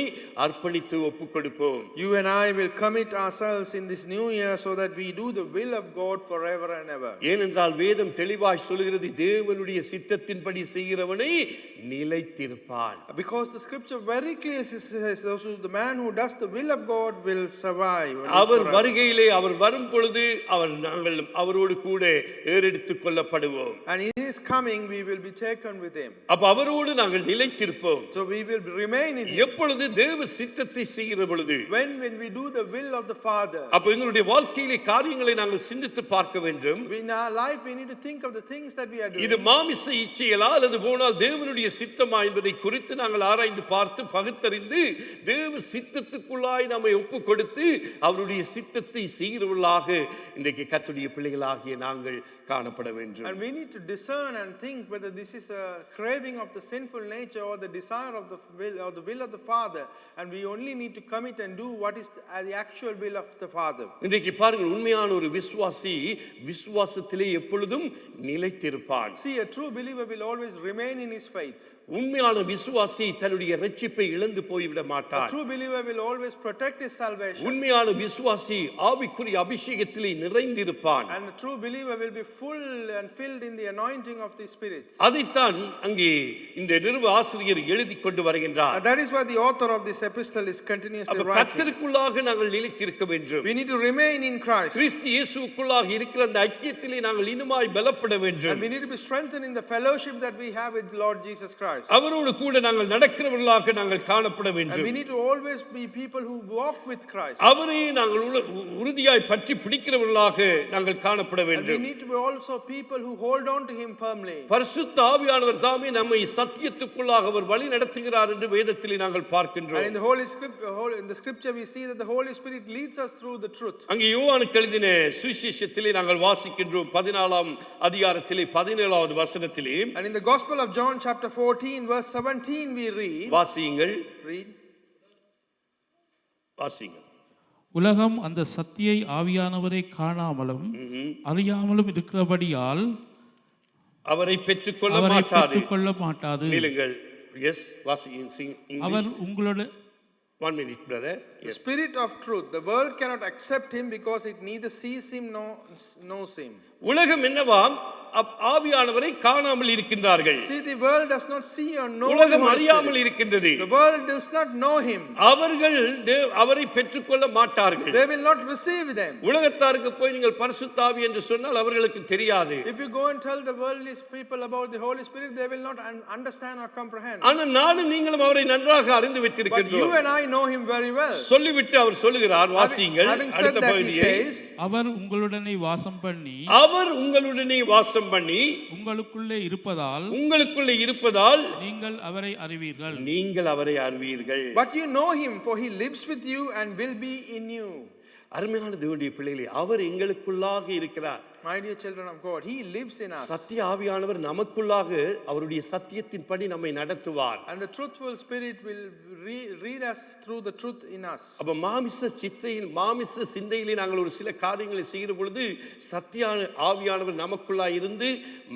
அர்ப்பணித்து ஒப்புக்கொடுப்போம். You and I will commit ourselves in this new year so that we do the will of God forever and ever. ஏனென்றால் வேதம் தெளிவாய் சொல்கிறது, தேவனுடைய சித்தத்தின்படி செய்கிறவனை நிலைத்திருப்பான். Because the scripture very clearly says the man who does the will of God will survive. அவர் வருகையிலே அவர் வரும் பொழுது நாங்கள் அவரோடு கூட ஏறெடுத்துக் கொள்ளப்படுவோம். And in his coming we will be taken with him. அப்ப அவரோடு நாங்கள் நிலைத்திருப்போம். So we will remain in him. எப்பொழுது தேவ சித்தத்தை செய்கிற பொழுது, when we do the will of the Father. அப்ப எங்களுடைய வாழ்க்கையிலே காரியங்களை நாங்கள் சிந்தித்து பார்க்க வேண்டும். In our life we need to think of the things that we are doing. இது மாமிச இச்சைகளா அல்லது போனால் தேவனுடைய சித்தமா என்பதை குறித்து நாங்கள் ஆராய்ந்து பார்த்து பகுத்தறிந்து தேவ சித்தத்துக்குள்ளாய் நம்மை ஒப்பு கொடுத்து அவருடைய சித்தத்தை செய்கிறவர்களாக இன்றைக்கு கர்த்தருடைய பிள்ளைகளாகிய நாங்கள் காணப்பட வேண்டும். And we need to discern and think whether this is a craving of the sinful nature or the desire of the will of the Father, and we only need to commit and do what is the actual will of the Father. இன்றைக்கு பாருங்கள், உண்மையான ஒரு விசுவாசி விசுவாசத்திலே எப்பொழுதும் நிலைத்திருப்பான். See, a true believer will always remain in his faith. உண்மையான விசுவாசி தன்னுடைய இரட்சிப்பை இழந்து போய்விட A மாட்டார். true believer will always protect his salvation. உண்மையான விசுவாசி ஆவிக்குரிய அபிஷேகத்திலே நிறைந்திருப்பான். And a true believer will be full and filled in the anointing of the Spirit. அதைத்தான் அங்கே இந்த நிருப ஆசிரியர் எழுதி கொண்டு வருகின்றார். And that is why the author of this epistle is continuously அப்ப writing. கர்த்தருக்குள்ளாக நாங்கள் நிலைத்திருக்க வேண்டும். We need to remain in Christ. கிறிஸ்து இயேசுவுக்குள்ளாக இருக்கிற அந்த ஐக்கியத்திலே நாங்கள் இன்னுமாய் பலப்பட வேண்டும். And we need to be strengthened in the fellowship that we have with Lord Jesus Christ. அவரோடு கூட நாங்கள் நடக்கிறவர்களாக நாங்கள் காணப்பட And வேண்டும். we need to always be people who walk with Christ. அவரை நாங்கள் உறுதியாய் பற்றி பிடிக்கிறவர்களாக நாங்கள் காணப்பட And we வேண்டும். need to be also people who hold on to him firmly. பரிசுத்த ஆவியானவர் தாமே நம்மை சத்தியத்துக்குள்ளாக அவர் வழி நடத்துகிறார் என்று வேதத்திலே நாங்கள் And பார்க்கின்றோம். in the scripture we see that the Holy Spirit leads us through the truth. அங்கே யோவானுக்கு எழுதின சுவிசேஷத்திலே நாங்கள் வாசிக்கின்றோம் 14ஆம் அதிகாரத்திலே 17வது வசனத்திலே. And in the Gospel of John chapter 14 verse 17 we read. வாசியுங்கள். உலகம் அந்த சத்தியை ஆவியானவரை காணாமலும் அறியாமலும் இருக்கிறபடியால் அவரை பெற்றுக்கொள்ள மாட்டாது. நில்லுங்கள். Yes, வாசியுங்க. அவர் உங்களோட 1 minute brother. The Spirit of truth, the world cannot accept him because it neither sees him nor knows him. உலகம் என்னவாம்? ஆவியானவரை காணாமல் இருக்கின்றார்கள். See, the world does not see or know. உலகம் அறியாமல் இருக்கின்றது. The world does not know him. அவர்கள் அவரை பெற்றுக்கொள்ள மாட்டார்கள். They will not receive them. உலகத்தாருக்கு போய் நீங்கள் பரிசுத்த ஆவி என்று சொன்னால் அவர்களுக்கு தெரியாது. If you go and tell the worldly people about the Holy Spirit, they will not understand or comprehend. ஆனால் நானும் நீங்களும் அவரை நன்றாக அறிந்து வைத்திருக்கின்றோம். But you and I know him very well. சொல்லிவிட்டு அவர் சொல்லுகிறார், வாசியுங்கள் அடுத்த பகுதியை. அவர் உங்களுடனே வாசம் பண்ணி உங்களுக்குள்ளே இருப்பதால் நீங்கள் அவரை அறிவீர்கள். But you know him, for he lives with you and will be in you. அருமையான தேவனுடைய பிள்ளைகளே, அவர் எங்களுக்குள்ளாக இருக்கிறார். My dear children of God, he lives in us. சத்திய ஆவியானவர் நமக்குள்ளாக அவருடைய சத்தியத்தின்படி நம்மை நடத்துவார். And the truthful spirit will read us through the truth in us. அப்ப மாமிச சிந்தையிலே நாங்கள் ஒரு சில காரியங்களை செய்கிற பொழுது சத்திய ஆவியானவர் நமக்குள்ளாக இருந்து,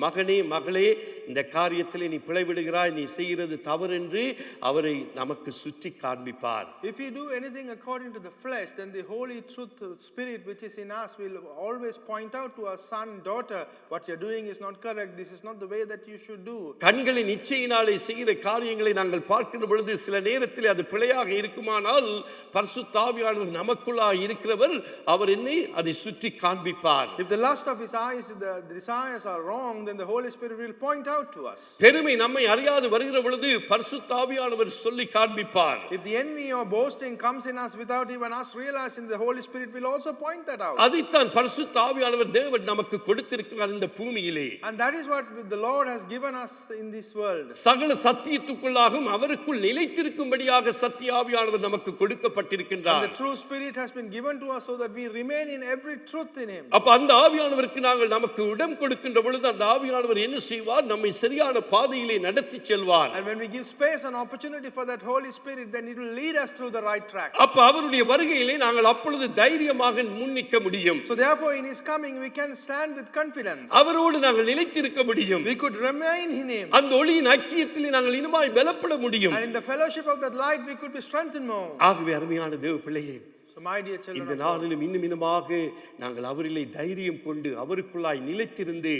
மகனே மகளே, இந்த காரியத்திலே நீ பிழைவிடுகிறாய், நீ செய்கிறது தவறு என்று அவரை நமக்கு சுற்றி காண்பிப்பார். If we do anything according to the flesh, then the holy truth spirit which is in us will always point out to us, son, daughter, what you're doing is not correct, this is not the way that you should do. கண்களின் இச்சையினாலே செய்கிற காரியங்களை நாங்கள் பார்க்கிற பொழுது சில நேரத்தில் அது பிழையாக இருக்குமானால் பரிசுத்த ஆவியானவர் நமக்குள்ளாக இருக்கிறவர் அவர் என்னை அதை சுற்றி காண்பிப்பார். If the lust of his eyes, the desires are wrong, then the Holy Spirit will point out to us. பெருமை நம்மை அறியாது வருகிற பொழுது பரிசுத்த ஆவியானவர் சொல்லி காண்பிப்பார். If the envy or boasting comes in us without even us realizing, the Holy Spirit will also point that out. அதைத்தான் பரிசுத்த ஆவியானவர் தேவன் நமக்கு கொடுத்திருக்கிறார் இந்த பூமியிலே. And that is what the Lord has given us in this world. சகல சத்தியத்துக்குள்ளாகவும் அவருக்குள் நிலைத்திருக்கும்படியாக சத்திய ஆவியானவர் நமக்கு கொடுக்கப்பட்டிருக்கின்றார். And the true spirit has been given to us so that we remain in every truth in him. அப்ப அந்த ஆவியானவருக்கு நாங்கள் நமக்கு இடம் கொடுக்கின்ற பொழுது அந்த ஆவியானவர் என்ன செய்வார்? நம்மை சரியான பாதையிலே நடத்தி செல்வார். And when we give space and opportunity for that Holy Spirit, then it will lead us through the right track. அப்ப அவருடைய வருகையிலே நாங்கள் அப்பொழுது தைரியமாக முன்னிக்க முடியும். So therefore in his coming we can stand with confidence. அவரோடு நாங்கள் நிலைத்திருக்க முடியும். We could remain in him. அந்த ஒளியின் ஐக்கியத்திலே நாங்கள் இனிமாய் பலப்பட முடியும். And in the fellowship of that light we could be strengthened more. ஆகவே அருமையான தேவ பிள்ளையே, So my dear children, இந்த நாளிலும் இன்னுமாக நாங்கள் அவரிலே தைரியம் கொண்டு அவருக்குள்ளாய் நிலைத்திருந்து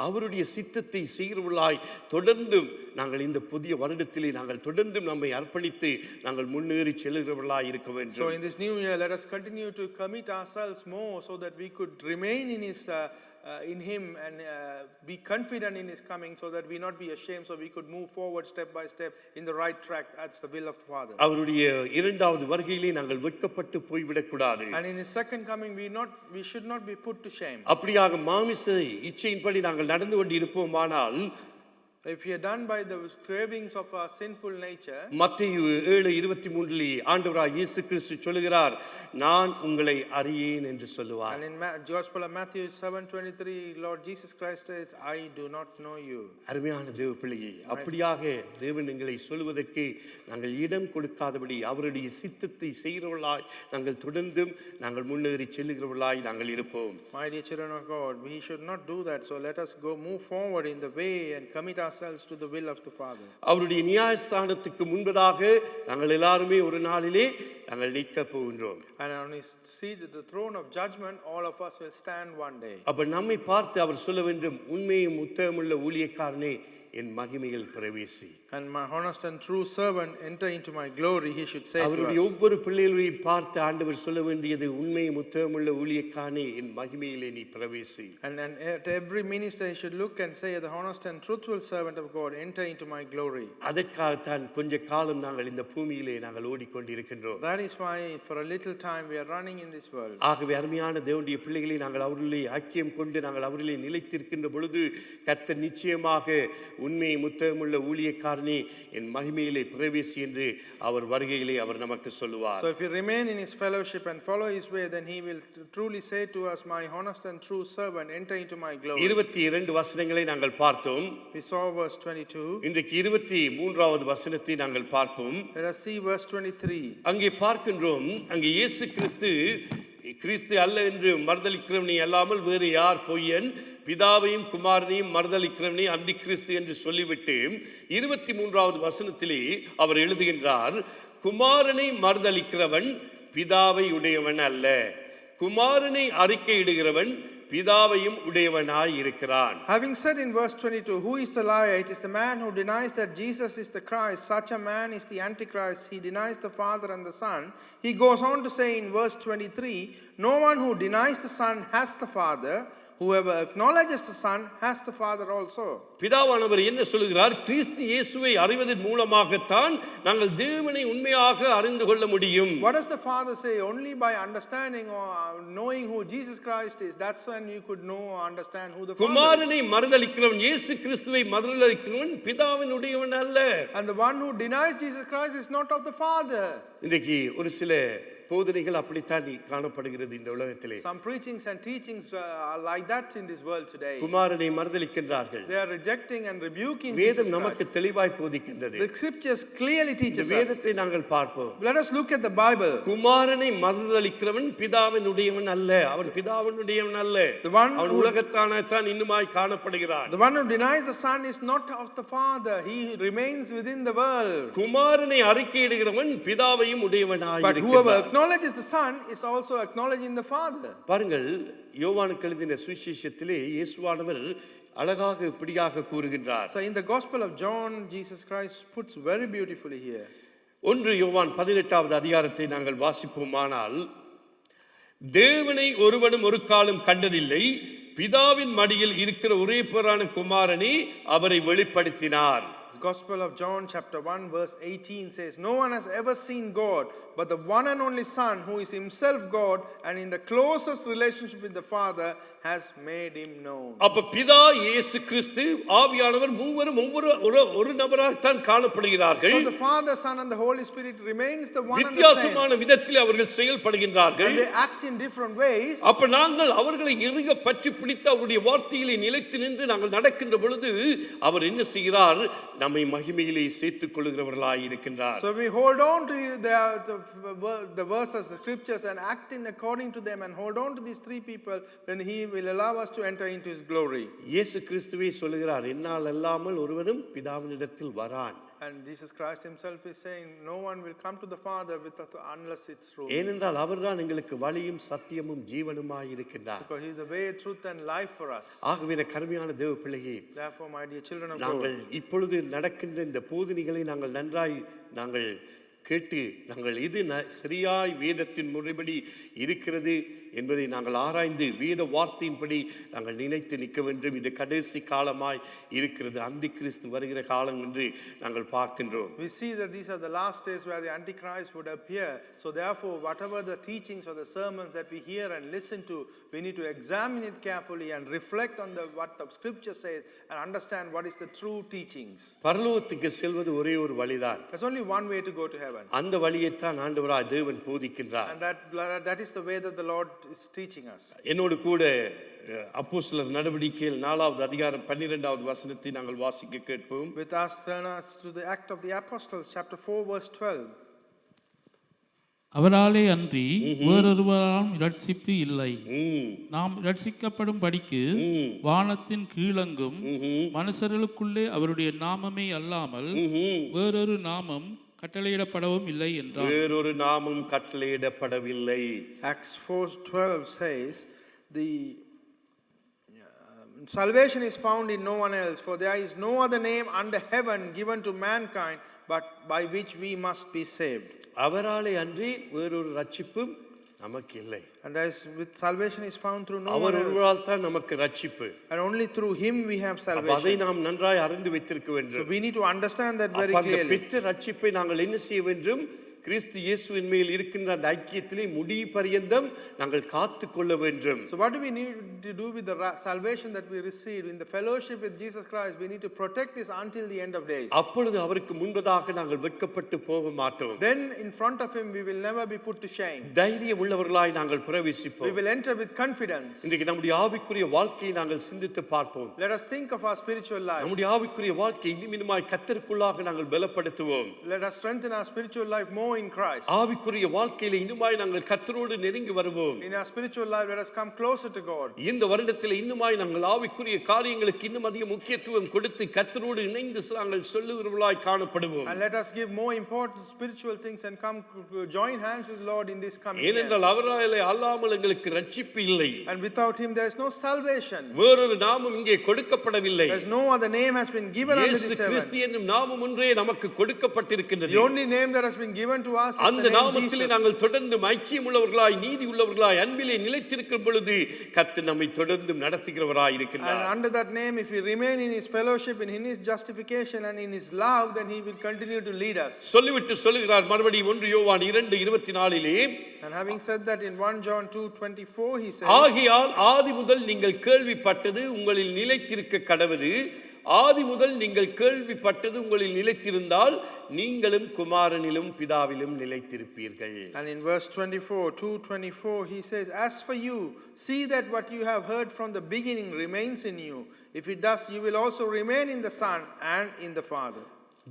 அவருடைய சித்தத்தை செய்கிறவர்களாய் தொடர்ந்தும் நாங்கள் இந்த புதிய வருடத்திலே நாங்கள் தொடர்ந்தும் நம்மை அர்ப்பணித்து நாங்கள் முன்னேறி செல்கிறவர்களாய் இருக்க வேண்டும். So in this new year let us continue to commit ourselves more so that we could remain in him and be confident in his coming, so that we not be ashamed, so we could move forward step by step in the right track. That's the will of the Father. அவருடைய இரண்டாவது வருகையிலே நாங்கள் வெட்கப்பட்டு போய்விடக் கூடாது. And in his second coming we should not be put to shame. அப்படியாக மாமிச இச்சையின்படி நாங்கள் நடந்து கொண்டு இருப்போமானால், if we are done by the cravings of our sinful nature, மத்தேயு 7:23 ஆண்டவராகிய இயேசு கிறிஸ்து சொல்கிறார், நான் உங்களை அறியேன் என்று சொல்லுவார். and in Gospel of Matthew 7:23 Lord Jesus Christ says, I do not know you. அருமையான தேவ பிள்ளையே, அப்படியாக தேவன் எங்களை சொல்வதற்கு நாங்கள் இடம் கொடுக்காதபடி அவருடைய சித்தத்தை செய்கிறவர்களாய் நாங்கள் தொடர்ந்தும் நாங்கள் முன்னேறி செல்லுகிறவர்களாய் நாங்கள் இருப்போம். My dear children of God, we should not do that. So let us move forward in the way and commit ourselves to the will of the Father. அவருடைய நியாயஸ்தானத்துக்கு முன்பதாக நாங்கள் எல்லாருமே ஒரு நாளிலே நாங்கள் நிற்க போகின்றோம். And on his seat at the throne of judgment all of us will stand one day. அப்ப நம்மை பார்த்து அவர் சொல்ல வேண்டும், உண்மையும் உத்தமமுள்ள ஊழியக்காரனே என் மகிமையில் பிரவேசி. And my honest and true servant enter into my glory, he should say to அவருடைய us. ஒவ்வொரு பிள்ளைகளையும் பார்த்து ஆண்டவர் சொல்ல வேண்டியது, உண்மையும் உத்தமமுள்ள ஊழியக்காரனே என் மகிமையிலே நீ பிரவேசி. And at every minister he should look and say, the honest and truthful servant of God, enter into my glory. அதற்காகத்தான் கொஞ்ச காலம் நாங்கள் இந்த பூமியிலே நாங்கள் ஓடிக்கொண்டிருக்கின்றோம். That is why for a little time we are running in this world. ஆகவே அருமையான தேவனுடைய பிள்ளைகளை நாங்கள் அவர்களை ஐக்கியம் கொண்டு நாங்கள் அவர்களை நிலைத்திருக்கின்ற பொழுது கர்த்தர் நிச்சயமாக உண்மையும் உத்தமமுள்ள ஊழியக்காரனே என் மகிமையிலே பிரவேசி என்று அவர் வருகையிலே அவர் நமக்கு சொல்லுவார். So if we remain in his fellowship and follow his way, then he will truly say to us, my honest and true servant, enter into my glory. 22 வசனங்களை நாங்கள் பார்த்தோம். We saw verse 22. இன்றைக்கு 23வது வசனத்தை நாங்கள் பார்ப்போம். Let us see verse 23. அங்கே பார்க்கின்றோம், அங்கே இயேசு கிறிஸ்து அல்ல என்று மறுதலிக்கிறவனே அல்லாமல் வேறு யார் பொய்யன்? பிதாவையும் குமாரனையும் மறுதலிக்கிறவனே அந்தி கிறிஸ்து என்று சொல்லிவிட்டு 23வது வசனத்திலே அவர் எழுதுகின்றார், குமாரனை மறுதலிக்கிறவன் பிதாவை உடையவன் அல்ல, குமாரனை அறிக்கையிடுகிறவன் பிதாவையும் உடையவனாய் இருக்கிறான். Having said in verse 22, who is the liar? It is the man who denies that Jesus is the Christ. Such a man is the Antichrist. He denies the Father and the Son. He goes on to say in verse 23, no one who denies the Son has the Father. Whoever acknowledges the Son has the Father also. பிதாவானவர் என்ன சொல்கிறார்? கிறிஸ்து இயேசுவை அறிவதன் மூலமாகத்தான் நாங்கள் தேவனை உண்மையாக அறிந்து கொள்ள முடியும். What does the Father say? Only by understanding or knowing who Jesus Christ is, that's when you could know or understand who the Father is. குமாரனை மறுதலிக்கிறவன், இயேசு கிறிஸ்துவை மறுதலிக்கிறவன் பிதாவினுடையவன் அல்ல. And the one who denies Jesus Christ is not of the Father. இன்றைக்கு ஒரு சில போதனைகள் அப்படித்தான் காணப்படுகிறது இந்த உலகத்திலே. Some preachings and teachings are like that in this world today. குமாரனை மறுதலிக்கின்றார்கள். They are rejecting and rebuking Jesus வேதம் Christ. நமக்கு தெளிவாய் போதிக்கின்றது. The scriptures clearly teaches us. வேதத்தை நாங்கள் பார்ப்போம். Let us look at the Bible. குமாரனை மறுதலிக்கிறவன் பிதாவினுடையவன் அல்ல, அவன் பிதாவினுடையவன் அல்ல, அவன் உலகத்தானத்தான் இன்னுமாய் காணப்படுகிறான். The one who denies the Son is not of the Father, he remains within the world. குமாரனை அறிக்கையிடுகிறவன் பிதாவையும் உடையவனாய் But whoever acknowledges the Son is also acknowledging the Father. பாருங்கள், யோவானுக்கு எழுதின சுவிசேஷத்திலே இயேசுவானவர் அழகாக இப்படியாக கூறுகின்றார். So in the Gospel of John, Jesus Christ puts very beautifully here. 1 யோவான் 18வது அதிகாரத்தை நாங்கள் வாசிப்போமானால், தேவனை ஒருவனும் ஒரு காலம் கண்டதில்லை, பிதாவின் மடியில் இருக்கிற ஒரே பேரான குமாரனை அவரை வெளிப்படுத்தினார். The Gospel of John chapter 1 verse 18 says, "No one has ever seen God, but the one and only Son, who is himself God and in the closest relationship with the Father, has made him known." அப்ப பிதா, இயேசு கிறிஸ்து, ஆவியானவர் மூவரும் ஒரு நபராகத்தான் காணப்படுகிறார்கள். So the Father, Son and the Holy Spirit remains the one and the same. வித்தியாசமான விதத்தில் அவர்கள் செயல்படுகின்றார்கள். And they act in different ways. அப்ப நாங்கள் அவர்களை இறுக பற்றி பிடித்து அவருடைய வார்த்தையிலே நிலைத்து நின்று நாங்கள் நடக்கின்ற பொழுது அவர் என்ன செய்கிறார்? நம்மை மகிமையிலே சேர்த்துக் கொள்கிறவர்களாய் இருக்கின்றார். So we hold on to the verses, the scriptures, and act in according to them and hold on to these three people, then he will allow us to enter into his glory. இயேசு கிறிஸ்துவே சொல்கிறார், என்னால் அல்லாமல் ஒருவனும் பிதாவினிடத்தில் வரான். And Jesus Christ himself is saying, no one will come to the Father unless it's true. ஏனென்றால் அவர்தான் எங்களுக்கு வழியும் சத்தியமும் ஜீவனுமாய் இருக்கின்றார். Because he is the way, truth and life for us. ஆகவே கருமையான தேவ பிள்ளையே, Therefore my dear children of God, நாங்கள் இப்பொழுது நடக்கின்ற இந்த போதனைகளை நாங்கள் கேட்டு நாங்கள் இது சரியாய் வேதத்தின் முறைப்படி இருக்கிறது என்பதை நாங்கள் ஆராய்ந்து வேத வார்த்தையின்படி நாங்கள் நினைத்து நிற்க வேண்டும். இது கடைசி காலமாய் இருக்கிறது, அந்தி கிறிஸ்து வருகிற காலம் என்று நாங்கள் பார்க்கின்றோம். We see that these are the last days where the Antichrist would appear. So therefore, whatever the teachings or the sermons that we hear and listen to, we need to examine it carefully and reflect on what the scripture says and understand what is the true teachings. பரலோகத்துக்கு செல்வது ஒரே ஒரு வழிதான். There's only one way to go to heaven. அந்த வழியைத்தான் ஆண்டவராய் தேவன் போதிக்கின்றார். And that is the way that the Lord is teaching us. என்னோடு கூட அப்போஸ்தலர் நடவடிக்கைகள் 4வது அதிகாரம் 12வது வசனத்தை நாங்கள் வாசிக்க கேட்போம். With us, turn us to the Act of the Apostles, chapter 4, verse 12. அவராலே அன்றி வேறொருவராலும் இரட்சிப்பு இல்லை. நாம் இரட்சிக்கப்படும் படிக்கு வானத்தின் கீழங்கும் மனுஷர்களுக்குள்ளே அவருடைய நாமமே அல்லாமல் வேறொரு நாமம் கட்டளையிடப்படவும் இல்லை என்றார். வேறொரு நாமம் கட்டளையிடப்படவில்லை. Acts 4:12 says, the salvation is found in no one else, for there is no other name under heaven given to mankind but by which we must be saved. அவராலே அன்றி வேறொரு ரட்சிப்பும் நமக்கு இல்லை. And there is, with salvation is found through no one our else. ஒருவரால் தான் நமக்கு ரட்சிப்பு. And only through him we have அதை salvation. நாம் நன்றாய் அறிந்து வைத்திருக்க So வேண்டும். we need to understand that very அந்த clearly. பெற்ற ரட்சிப்பை நாங்கள் என்ன செய்ய வேண்டும்? கிறிஸ்து இயேசுவின் மேல் இருக்கின்ற அந்த ஐக்கியத்திலே முடிவு பரியந்தம் நாங்கள் காத்துக்கொள்ள வேண்டும். So what do we need to do with the salvation that we receive in the fellowship with Jesus Christ? We need to protect this until the end of days. அப்பொழுது அவருக்கு முன்பதாக நாங்கள் வெட்கப்பட்டு போக மாட்டோம். Then in front of him we will never be put to shame. தைரியம் உள்ளவர்களாய் நாங்கள் We பிரவேசிப்போம். will enter with confidence. இன்றைக்கு நம்முடைய ஆவிக்குரிய வாழ்க்கையை நாங்கள் சிந்தித்து பார்ப்போம். Let us think of our spiritual life. நம்முடைய ஆவிக்குரிய வாழ்க்கை இன்னும் கர்த்தருக்குள்ளாக நாங்கள் பலப்படுத்துவோம். Let us strengthen our spiritual life more in Christ. ஆவிக்குரிய வாழ்க்கையில இன்னுமாய் நாங்கள் கர்த்தரோடு நெருங்கி வருவோம். In our spiritual life, let us come closer to God. இந்த வருடத்தில் இன்னுமாய் நாங்கள் ஆவிக்குரிய காரியங்களுக்கு இன்னும் அதிக முக்கியத்துவம் கொடுத்து கர்த்தரோடு இணைந்து நாங்கள் சொல்லுகிறவர்களாய் காணப்படுவோம். And let us give more important spiritual things and come join hands with Lord in this coming year. ஏனென்றால் அவராலே அல்லாமல் எங்களுக்கு ரட்சிப்பு இல்லை. And without him there is no salvation. வேறொரு நாமம் இங்கே கொடுக்கப்படவில்லை. There is no other name has been given under this heaven. இயேசு கிறிஸ்து என்னும் நாமம் ஒன்றே நமக்கு கொடுக்கப்பட்டிருக்கிறது. The only name that has been given to us is அந்த நாமத்திலே நாங்கள் தொடர்ந்து ஐக்கியம் உள்ளவர்களாய் நீதி உள்ளவர்களாய் அன்பிலே நிலைத்திருக்கும் பொழுது கர்த்தர் நம்மை தொடர்ந்து நடத்துகிறவராய் இருக்கிறார். And under that name, if we remain in his fellowship and in his justification and in his love, then he will continue to lead us. சொல்லிவிட்டு சொல்லுகிறார் மறுபடியும் 1 யோவான் 2:24 And having said that, in 1 John 2:24 he says, ஆகையால் ஆதி முதல் நீங்கள் கேள்விப்பட்டது உங்களில் நிலைத்திருக்க கடவது. ஆதி முதல் நீங்கள் கேள்விப்பட்டது உங்களில் நிலைத்திருந்தால் நீங்களும் குமாரனிலும் பிதாவிலும் நிலைத்திருப்பீர்கள். And in verse 2:24 he says, as for you, see that what you have heard from the beginning remains in you. If it does, you will also remain in the Son and in the Father.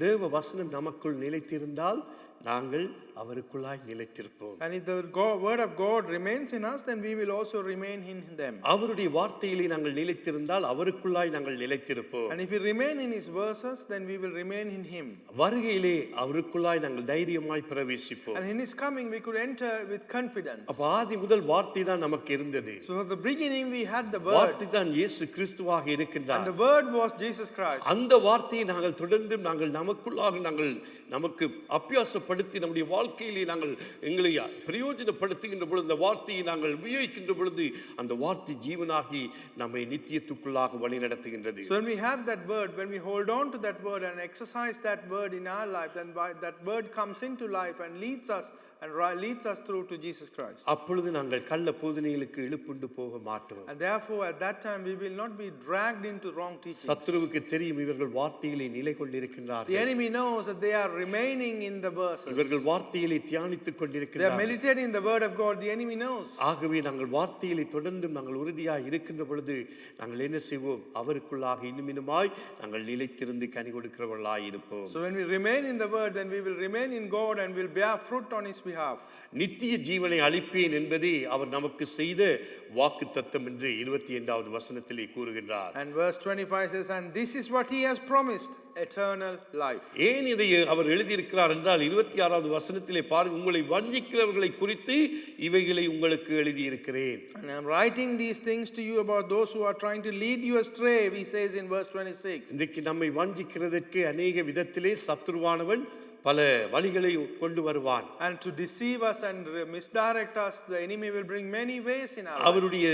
தேவ வசனம் நமக்குள் நிலைத்திருந்தால் நாங்கள் அவருக்குள்ளாய் நிலைத்திருப்போம். And if the word of God remains in us, then we will also remain in them. அவருடைய வார்த்தையிலே நாங்கள் நிலைத்திருந்தால் அவருக்குள்ளாய் நாங்கள் நிலைத்திருப்போம். And if we remain in his verses, then we will remain in him. வருகையிலே அவருக்குள்ளாய் நாங்கள் தைரியமாய் பிரவேசிப்போம். And in his coming we could enter with confidence. அப்ப ஆதி முதல் வார்த்தை தான் நமக்கு இருந்தது. So at the beginning we had the word. வார்த்தை தான் இயேசு கிறிஸ்துவாக இருக்கின்றார். And the word was Jesus Christ. அந்த வார்த்தையை நாங்கள் தொடர்ந்து நாங்கள் நமக்குள்ளாக நமக்கு அபியாசப்படுத்தி நம்முடைய வாழ்க்கையிலே நாங்கள் எங்களை பிரயோஜனப்படுத்துகின்ற பொழுது, அந்த வார்த்தையை நாங்கள் உபயோகிக்கின்ற பொழுது, அந்த வார்த்தை ஜீவனாகி நம்மை நித்தியத்துக்குள்ளாக வழி நடத்துகின்றது. So when we have that word, when we hold on to that word and exercise that word in our life, then that word comes into life and leads us through to Jesus Christ. அப்பொழுது நாங்கள் கள்ள போதனைகளுக்கு இழுப்புண்டு போக மாட்டோம். And therefore at that time we will not be dragged into wrong teachings. சத்துருவுக்கு தெரியும் இவர்கள் வார்த்தையிலே நிலை கொண்டிருக்கின்றார்கள். The enemy knows that they are remaining in the verses. இவர்கள் வார்த்தையிலே தியானித்துக் They are கொண்டிருக்கின்றார்கள். meditating the word of God. The enemy knows. ஆகவே நாங்கள் வார்த்தையிலே தொடர்ந்து நாங்கள் உறுதியாக இருக்கின்ற பொழுது நாங்கள் என்ன செய்வோம்? அவருக்குள்ளாக இன்னுமாய் நாங்கள் நிலைத்திருந்து கனி கொடுக்கிறவர்களாய் இருப்போம். So when we remain in the word, then we will remain in God and will bear fruit on his behalf. நித்திய ஜீவனை அளிப்பேன் என்பதே அவர் நமக்கு செய்த வாக்குத்தத்தம் என்று 25வது வசனத்திலே கூறுகின்றார். And verse 25 says, and this is what he has promised, eternal life. ஏன் இதை அவர் எழுதியிருக்கிறார் என்றால் 26வது வசனத்திலே பாருங்கள், உங்களை வஞ்சிக்கிறவர்களை குறித்து இவைகளை உங்களுக்கு எழுதியிருக்கிறேன். And I am writing these things to you about those who are trying to lead you astray, he says in verse 26. இன்றைக்கு நம்மை வஞ்சிக்கிறதற்கு அநேக விதத்திலே சத்துருவானவன் பல வழிகளை கொண்டு வருவான். And to deceive us and misdirect us, the enemy will bring many ways in our life. அவருடைய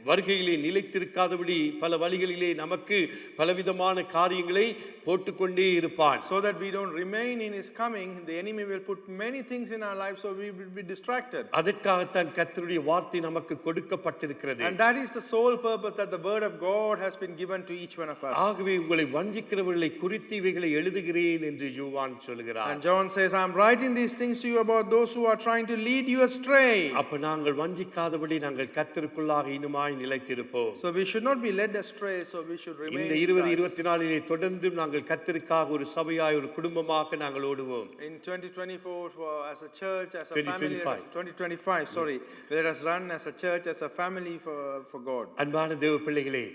வருகையிலே நிலைத்திருக்காதபடி பல வழிகளிலே நமக்கு பலவிதமான காரியங்களை போட்டுக்கொண்டே இருப்பான். So that we don't remain in his coming, the enemy will put many things in our lives, so we will be distracted. அதற்காகத்தான் கர்த்தருடைய வார்த்தை நமக்கு கொடுக்கப்பட்டிருக்கிறது. And that is the sole purpose, that the word of God has been given to each one of us. ஆகவே உங்களை வஞ்சிக்கிறவர்களை குறித்து இவைகளை எழுதுகிறேன் என்று யோவான் சொல்கிறார். And John says, I am writing these things to you about those who are trying to lead you astray. அப்ப நாங்கள் வஞ்சிக்காதபடி நாங்கள் கர்த்தருக்குள்ளாக இன்னுமாய் நிலைத்திருப்போம். So we should not be led astray, so we should remain. இந்த 2024 தொடர்ந்து நாங்கள் கர்த்தருக்காக ஒரு சபையாய் ஒரு குடும்பமாக நாங்கள் ஓடுவோம். In 2024 as a church, as a 2025. family, 2025, sorry, let us run as a church, as a family for God. அன்பான தேவ பிள்ளைகளே,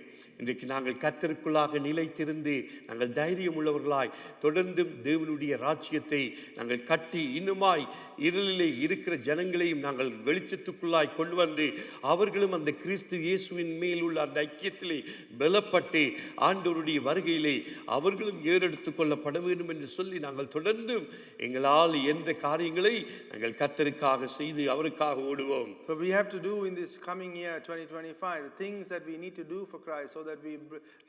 இன்றைக்கு நாங்கள் கர்த்தருக்குள்ளாக நிலைத்திருந்து நாங்கள் தைரியம் உள்ளவர்களாய் தொடர்ந்து தேவனுடைய ராஜ்யத்தை நாங்கள் கட்டி இன்னுமாய் இருளிலே இருக்கிற ஜனங்களையும் நாங்கள் வெளிச்சத்துக்குள்ளாய் கொண்டு வந்து அவர்களும் அந்த கிறிஸ்து இயேசுவின் மேல் உள்ள அந்த ஐக்கியத்திலே பலப்பட்டு ஆண்டவருடைய வருகையிலே அவர்களும் ஏறெடுத்துக் கொள்ளப்பட வேண்டும் என்று சொல்லி நாங்கள் தொடர்ந்து எங்களால் எந்த காரியங்களை நாங்கள் கர்த்தருக்காக செய்து அவருக்காக ஓடுவோம். So we have to do in this coming year 2025 the things that we need to do for Christ, so that we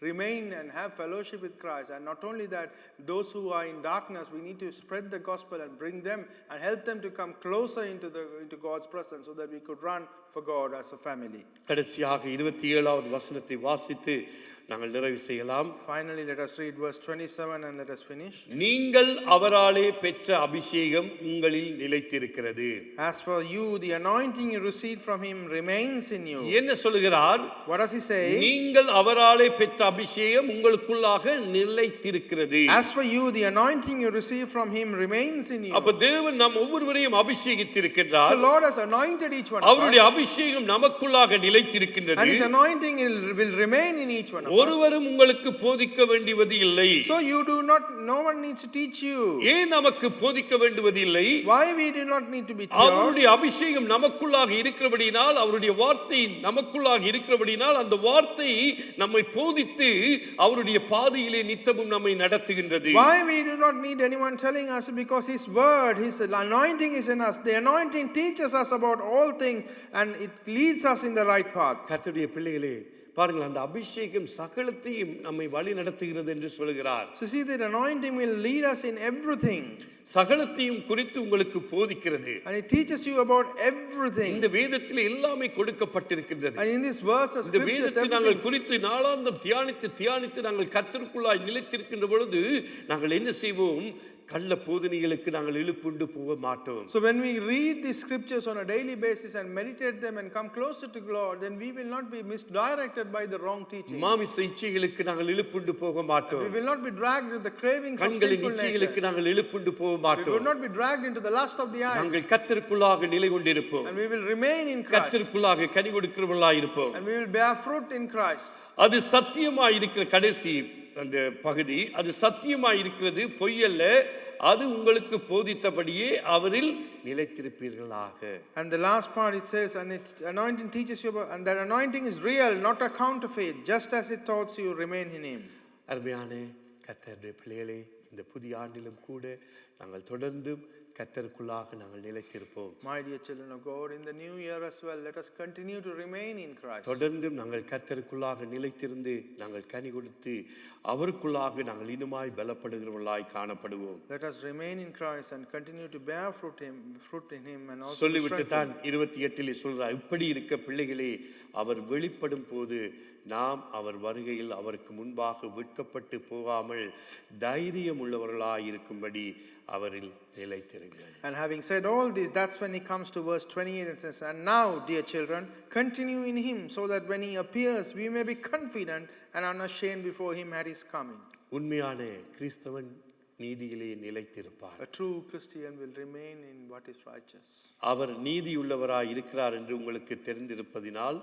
remain and have fellowship with Christ. And not only that, those who are in darkness, we need to spread the gospel and bring them and help them to come closer into God's presence, so that we could run for God as a family. கடைசியாக 27வது வசனத்தை வாசித்து நாங்கள் நிறைவு செய்யலாம். Finally, let us read verse 27 and let us finish. நீங்கள் அவராலே பெற்ற அபிஷேகம் உங்களில் நிலைத்திருக்கிறது. As for you, the anointing you received from him remains in you. என்ன சொல்கிறார்? What does he say? நீங்கள் அவராலே பெற்ற அபிஷேகம் உங்களுக்குள்ளாக நிலைத்திருக்கிறது. As for you, the anointing you received from him remains in you. அப்ப தேவன் நம் ஒவ்வொருவரையும் அபிஷேகித்திருக்கிறார். The Lord has anointed each one of us. அவருடைய அபிஷேகம் நமக்குள்ளாக நிலைத்திருக்கின்றது. And his anointing will remain in each one of us. ஒருவரும் உங்களுக்கு போதிக்க வேண்டியது இல்லை. So no one needs to teach you. ஏன் நமக்கு போதிக்க வேண்டியது இல்லை? Why we do not need to be taught? அவருடைய அபிஷேகம் நமக்குள்ளாக இருக்கிறபடியால், அவருடைய வார்த்தை நமக்குள்ளாக இருக்கிறபடியால் அந்த வார்த்தை நம்மை போதித்து அவருடைய பாதையிலே நித்தமும் நம்மை நடத்துகின்றது. Why we do not need anyone telling us? Because his word, his anointing is in us. The anointing teaches us about all things and it leads us in the right path. கர்த்தருடைய பிள்ளைகளே, பாருங்கள், அந்த அபிஷேகம் சகலத்தையும் நம்மை வழி நடத்துகிறது என்று சொல்கிறார். So see, that anointing will lead us in everything. சகலத்தையும் குறித்து உங்களுக்கு போதிக்கிறது. And it teaches you about everything. இந்த வேதத்தில் எல்லாமே கொடுக்கப்பட்டிருக்கிறது. And in this verse, இந்த வேதத்தை நாங்கள் குறித்து நாளாந்தம் தியானித்து நாங்கள் கர்த்தருக்குள்ளாய் நிலைத்திருக்கின்ற பொழுது நாங்கள் என்ன செய்வோம்? கள்ள போதனைகளுக்கு நாங்கள் இழுப்புண்டு போக மாட்டோம். So when we read these scriptures on a daily basis and meditate them and come closer to God, then we will not be misdirected by the wrong teaching. மாமிச இச்சைகளுக்கு நாங்கள் இழுப்புண்டு போக மாட்டோம். We will not be dragged with the cravings of கண்களின் sinful இச்சைகளுக்கு nature. நாங்கள் இழுப்புண்டு போக We மாட்டோம். will not be dragged into the lust of the eyes. நாங்கள் கர்த்தருக்குள்ளாக நிலை கொண்டிருப்போம். And we will remain in Christ. கர்த்தருக்குள்ளாக கனி கொடுக்கிறவர்களாய் இருப்போம். And we will bear fruit in Christ. அது சத்தியமாய் இருக்கிற கடைசி அந்த பகுதி, அது சத்தியமாய் இருக்கிறது, பொய்யல்ல. அது உங்களுக்கு போதித்தபடியே அவரில் நிலைத்திருப்பீர்களாக. And the last part it says, and its anointing teaches you about, and that anointing is real, not a counterfeit, just as it taught you, remain in him. அருமையான கர்த்தருடைய பிள்ளைகளே, இந்த புதிய ஆண்டிலும் கூட நாங்கள் தொடர்ந்து கர்த்தருக்குள்ளாக நாங்கள் நிலைத்திருப்போம். My dear children of God, in the new year as well, let us continue to remain in Christ. தொடர்ந்தும் நாங்கள் கர்த்தருக்குள்ளாக நிலைத்திருந்து நாங்கள் கனி கொடுத்து அவருக்குள்ளாக நாங்கள் இன்னுமாய் பலப்படுகிறவர்களாய் காணப்படுவோம். Let us remain in Christ and continue to bear fruit in him and also சொல்லிவிட்டு தான் 28 சொல்றார், இப்படி இருக்க பிள்ளைகளே, அவர் வெளிப்படும் போது நாம் அவர் வருகையில் அவருக்கு முன்பாக விற்கப்பட்டு போகாமல் தைரியம் உள்ளவர்களாய் இருக்கும்படி அவரில் நிலைத்திருங்கள். And having said all this, that's when he comes to verse 28 and says, and now, dear children, continue in him, so that when he appears, we may be confident and unashamed before him at his coming. உண்மையான கிறிஸ்தவன் நீதியிலே நிலைத்திருப்பார். A true Christian will remain in what is righteous. அவர் நீதியுள்ளவராய் இருக்கிறார் என்று உங்களுக்கு தெரிந்திருப்பதினால்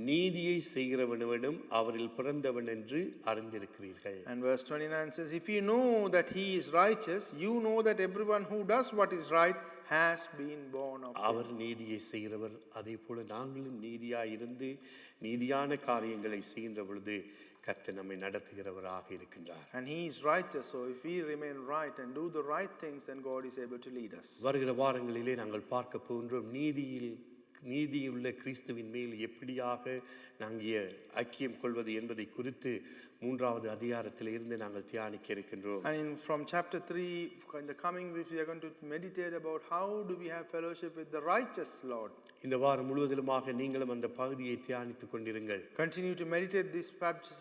நீதியை செய்கிறவனும் அவரில் பிறந்தவன் என்று அறிந்திருக்கிறீர்கள். And verse 29 says, if you know that he is righteous, you know that everyone who does what is right has been born of him. அவர் நீதியை செய்கிறவர், அதே போல நாங்களும் நீதியாய் இருந்து நீதியான காரியங்களை செய்கின்ற பொழுது கர்த்தர் நம்மை நடத்துகிறவராக இருக்கின்றார். And he is righteous, so if we remain right and do the right things, then God is able to lead us. வருகிற வாரங்களிலே நாங்கள் பார்க்க போகின்றோம் நீதியுள்ள கிறிஸ்துவின் மேல் எப்படியாக நாங்கள் ஐக்கியம் கொள்வது என்பதை குறித்து 3வது அதிகாரத்தில் இருந்து நாங்கள் தியானிக்க இருக்கின்றோம். And from chapter 3, in the coming weeks, we are going to meditate about how do we have fellowship with the righteous Lord. இந்த வாரம் முழுவதிலுமாக நீங்களும் அந்த பகுதியை தியானித்துக் கொண்டிருங்கள். Continue to meditate these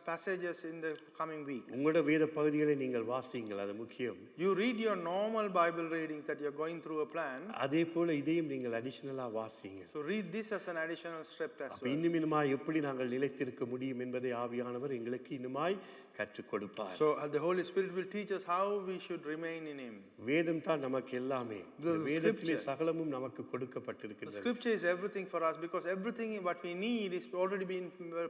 passages in the coming week. உங்களோட வேத பகுதிகளை நீங்கள் வாசியுங்கள், அது முக்கியம். You read your normal Bible readings that you are going through a plan. அதே போல இதையும் நீங்கள் அடிஷனலா வாசிங்க. So read this as an additional step as well. இன்னுமா எப்படி நாங்கள் நிலைத்திருக்க முடியும் என்பதை ஆவியானவர் எங்களுக்கு இன்னுமாய் கற்றுக் கொடுப்பார். So the Holy Spirit will teach us how we should remain in him. வேதம் தான் நமக்கு எல்லாமே. வேதத்திலே சகலமும் நமக்கு கொடுக்கப்பட்டிருக்கிறது. The scripture is everything for us, because everything what we need is already been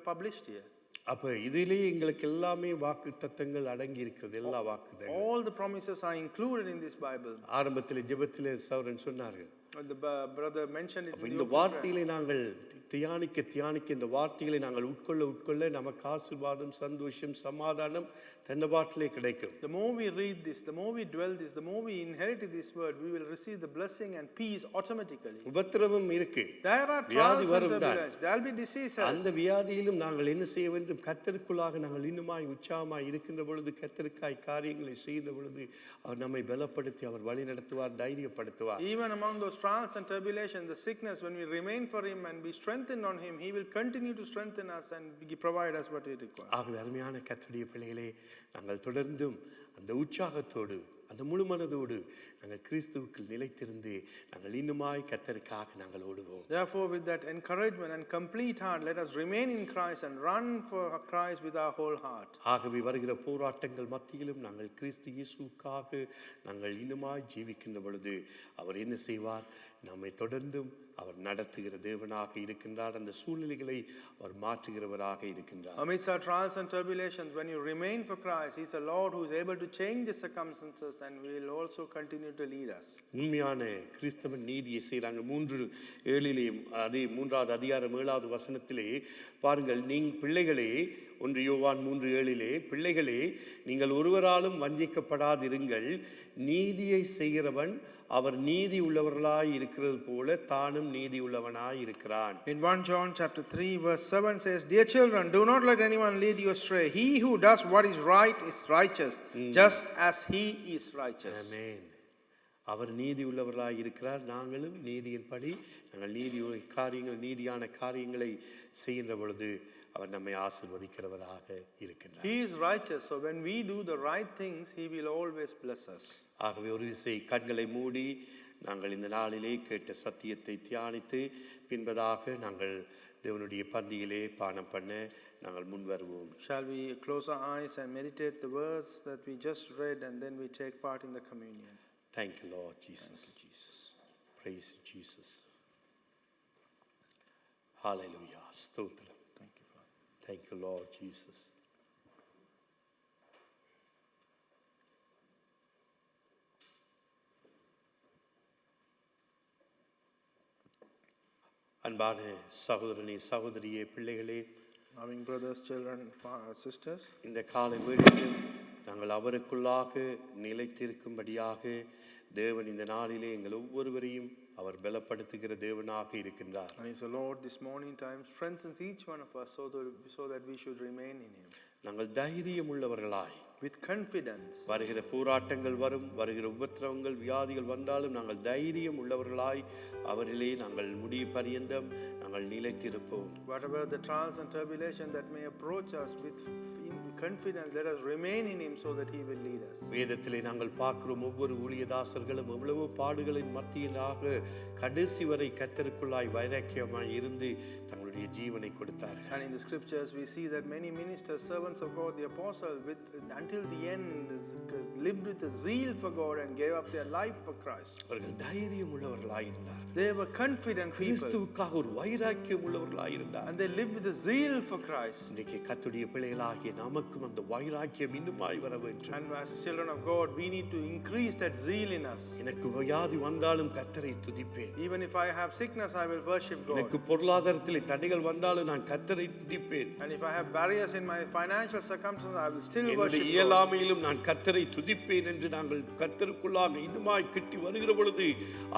published here. அப்ப இதிலே எங்களுக்கு எல்லாமே வாக்குத்தத்தங்கள் அடங்கி இருக்கிறது, எல்லா வாக்குத்தத்தங்கள். All the promises are included in this Bible. ஆரம்பத்திலே ஜெபத்திலே சௌரன் சொன்னார்கள். The brother mentioned it. இந்த வார்த்தைகளை நாங்கள் தியானிக்க இந்த வார்த்தைகளை நாங்கள் உட்கொள்ள நமக்கு ஆசீர்வாதம், சந்தோஷம், சமாதானம் தன்னபாட்டிலே கிடைக்கும். The more we read this, the more we dwell this, the more we inherit this word, we will receive the blessing and peace automatically. உபத்திரவம் இருக்கு. There are trials and tribulations. There will be diseases. அந்த வியாதியிலும் நாங்கள் என்ன செய்ய வேண்டும்? கர்த்தருக்குள்ளாக நாங்கள் இன்னுமாய் உற்சாகமாய் இருக்கின்ற பொழுது, கர்த்தருக்காய் காரியங்களை செய்கின்ற பொழுது அவர் நம்மை பலப்படுத்தி அவர் வழி நடத்துவார், தைரியப்படுத்துவார். Even among those trials and tribulations, the sickness, when we remain for him and be strengthened on him, he will continue to strengthen us and provide us what we require. ஆகவே அருமையான கர்த்தருடைய பிள்ளைகளே, நாங்கள் தொடர்ந்தும் அந்த உற்சாகத்தோடு அந்த முழு மனதோடு நாங்கள் கிறிஸ்துவுக்குள் நிலைத்திருந்து நாங்கள் இன்னுமாய் கர்த்தருக்காக நாங்கள் ஓடுவோம். Therefore, with that encouragement and complete heart, let us remain in Christ and run for Christ with our whole heart. ஆகவே வருகிற போராட்டங்கள் மத்தியிலும் நாங்கள் கிறிஸ்து இயேசுவுக்காக நாங்கள் இன்னுமாய் ஜீவிக்கின்ற பொழுது அவர் என்ன செய்வார்? நம்மை தொடர்ந்தும் அவர் நடத்துகிற தேவனாக இருக்கின்றார். அந்த சூழ்நிலைகளை அவர் மாற்றுகிறவராக இருக்கின்றார். Amidst our trials and tribulations, when you remain for Christ, He is a Lord who is able to change the circumstances and will also continue to lead us. உண்மையான கிறிஸ்தவன் நீதியை செய்கிறாங்க. 3:7 அதே 3வது அதிகாரம் 7வது வசனத்திலே பாருங்கள், பிள்ளைகளே, 1 யோவான் 3:7 பிள்ளைகளே, நீங்கள் ஒருவராலும் வஞ்சிக்கப்படாதிருங்கள். நீதியை செய்கிறவன் அவர் நீதி உள்ளவர்களாய் இருக்கிறது போல தானும் நீதி உள்ளவனாய் இருக்கிறான். In 1 John chapter 3 verse 7 says, dear children, do not let anyone lead you astray. He who does what is right is righteous, just as he is righteous. Amen. அவர் நீதி உள்ளவர்களாய் இருக்கிறார். நாங்களும் நீதியின்படி நாங்கள் நீதியான காரியங்களை செய்கின்ற பொழுது அவர் நம்மை ஆசீர்வதிக்கிறவராக இருக்கின்றார். He is righteous, so when we do the right things, he will always bless us. ஆகவே ஒரு விசை கண்களை மூடி நாங்கள் இந்த நாளிலே கேட்ட சத்தியத்தை தியானித்து பின்பதாக நாங்கள் தேவனுடைய பந்தியிலே பானம் பண்ண நாங்கள் முன் வருவோம். Shall we close our eyes and meditate the words that we just read, and then we take part in the communion? Thank you, Lord Jesus. Thank you, Jesus. Praise you, Jesus. Hallelujah. Stotram. Thank you, Father. Thank you, Lord Jesus. அன்பான சகோதரனே, சகோதரியே, பிள்ளைகளே, Loving brothers, children, sisters, இந்த காலை வேளையில் நாங்கள் அவருக்குள்ளாக நிலைத்திருக்கும்படியாக தேவன் இந்த நாளிலே எங்கள் ஒவ்வொருவரையும் அவர் பலப்படுத்துகிற தேவனாக இருக்கின்றார். And so Lord, this morning time strengthens each one of us so that we should remain in Him. நாங்கள் தைரியம் உள்ளவர்களாய் With confidence. வருகிற போராட்டங்கள் வரும், வருகிற உபத்திரவங்கள் வியாதிகள் வந்தாலும் நாங்கள் தைரியம் உள்ளவர்களாய் அவரிலே நாங்கள் முடிய பரியந்தம் நாங்கள் நிலைத்திருப்போம். Whatever the trials and tribulation that may approach us, with confidence let us remain in Him so that He will lead us. வேதத்திலே நாங்கள் பார்க்கிறோம் ஒவ்வொரு ஊழியதாசர்களும் எவ்வளவோ பாடுகளின் மத்தியிலாக கடைசி வரை கர்த்தருக்குள்ளாய் வைராக்கியமாய் இருந்து தங்களுடைய ஜீவனை கொடுத்தார்கள். And in the scriptures we see that many ministers, servants of God, the apostles, until the end lived with a zeal for God and gave up their life for Christ. அவர்கள் தைரியம் உள்ளவர்களாய் இருந்தார்கள். They were confident people. கிறிஸ்துவுக்காக ஒரு வைராக்கியம் உள்ளவர்களாய் இருந்தார்கள். And they lived with a zeal for Christ. இன்றைக்கு கர்த்தருடைய பிள்ளைகளாகிய நமக்கும் அந்த வைராக்கியம் இன்னுமாய் வர வேண்டும். And as children of God, we need to increase that zeal in us. எனக்கு வியாதி வந்தாலும் கர்த்தரை துதிப்பேன். Even if I have sickness, I will worship God. எனக்கு பொருளாதாரத்திலே தடைகள் வந்தாலும் நான் கர்த்தரை துதிப்பேன். And if I have barriers in my financial circumstances, I will still worship என்னுடைய God. இயலாமையிலும் நான் கர்த்தரை துதிப்பேன் என்று நாங்கள் கர்த்தருக்குள்ளாக இன்னுமாய் கிட்டி வருகிற பொழுது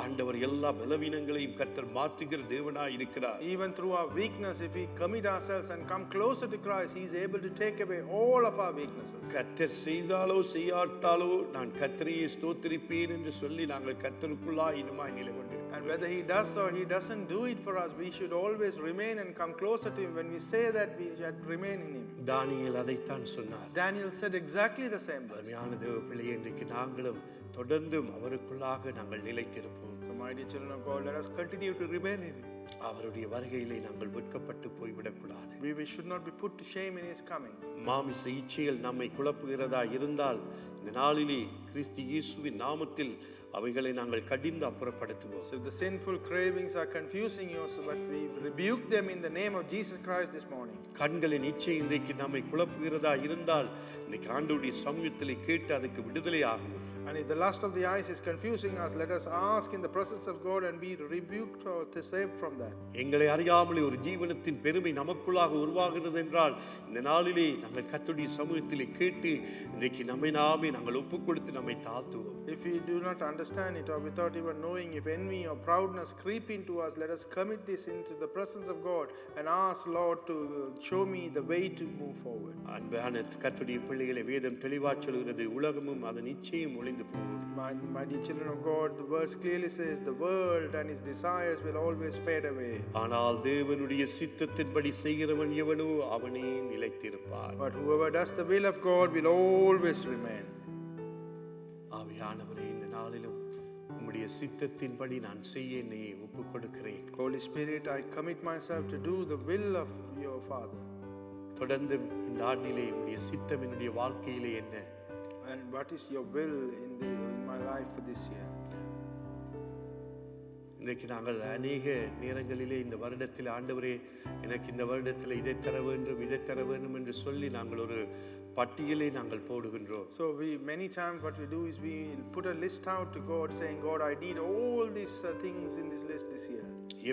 ஆண்டவர் எல்லா பலவீனங்களையும் கர்த்தர் மாற்றுகிற தேவனாய் இருக்கிறார். Even through our weakness, if we commit ourselves and come closer to Christ, He is able to take away all of our weaknesses. கர்த்தர் செய்தாலோ செய்யாட்டாலோ நான் கர்த்தரையே ஸ்தோத்திரிப்பேன் என்று சொல்லி நாங்கள் கர்த்தருக்குள்ளாய் இன்னுமாய் நிலை கொண்டிருக்கிறோம். And whether He does or He doesn't do it for us, we should always remain and come closer to Him. When we say that, we should remain in Him. தானியேல் அதைத்தான் சொன்னார். Daniel said exactly the same verse. அருமையான தேவ பிள்ளையே, இன்றைக்கு நாங்களும் தொடர்ந்தும் அவருக்குள்ளாக நாங்கள் நிலைத்திருப்போம். So my dear children of God, let us continue to remain in Him. அவருடைய வருகையிலே நாங்கள் வெட்கப்பட்டு போய்விடக்கூடாது. We should not be put to shame in His coming. மாமிச இச்சைகள் நம்மை குழப்புகிறதா இருந்தால் இந்த நாளிலே கிறிஸ்து இயேசுவின் நாமத்தில் அவைகளை நாங்கள் கடிந்து அப்புறப்படுத்துவோம். So if the sinful cravings are confusing you, so but we rebuke them in the name of Jesus Christ this morning. கண்களின் இச்சை இன்றைக்கு நம்மை குழப்புகிறதா இருந்தால் இன்னைக்கு ஆண்டவருடைய சமூகத்திலே கேட்டு அதுக்கு விடுதலை ஆகுவோம். And if the lust of the eyes is confusing us, let us ask in the presence of God and be rebuked or to save from that. எங்களை அறியாமலே ஒரு ஜீவனத்தின் பெருமை நமக்குள்ளாக உருவாகிறது என்றால் இந்த நாளிலே நாங்கள் கர்த்தருடைய சமூகத்திலே கேட்டு இன்றைக்கு நம்மை நாமே நாங்கள் ஒப்புக் கொடுத்து நம்மை தாழ்த்துவோம். If we do not understand it or without even knowing, if envy or proudness creep into us, let us commit this into the presence of God and ask Lord to show me the way to move forward. அன்பான கர்த்தருடைய பிள்ளைகளை வேதம் தெளிவாக சொல்கிறது, உலகமும் அதன் இச்சையும் ஒளிந்து போகும். My dear children of God, the verse clearly says the world and its desires will always fade away. ஆனால் தேவனுடைய சித்தத்தின்படி செய்கிறவன் எவனோ அவனே நிலைத்திருப்பான். But whoever does the will of God will always remain. ஆவியானவரே, இந்த நாளிலும் உம்முடைய சித்தத்தின்படி நான் செய்ய என்னை ஒப்புக் கொடுக்கிறேன். Holy Spirit, I commit myself to do the will of your Father. தொடர்ந்து இந்த ஆண்டிலே உம்முடைய சித்தம் என்னுடைய வாழ்க்கையிலே என்ன? And what is your will in my life for this year? இன்றைக்கு நாங்கள் அநேக நேரங்களிலே இந்த வருடத்தில் ஆண்டவரே எனக்கு இந்த வருடத்தில் இதை தர வேண்டும் என்று சொல்லி நாங்கள் ஒரு பட்டியலை நாங்கள் போடுகின்றோம். So many times what we do is we put a list out to God saying, God, I need all these things in this list this year.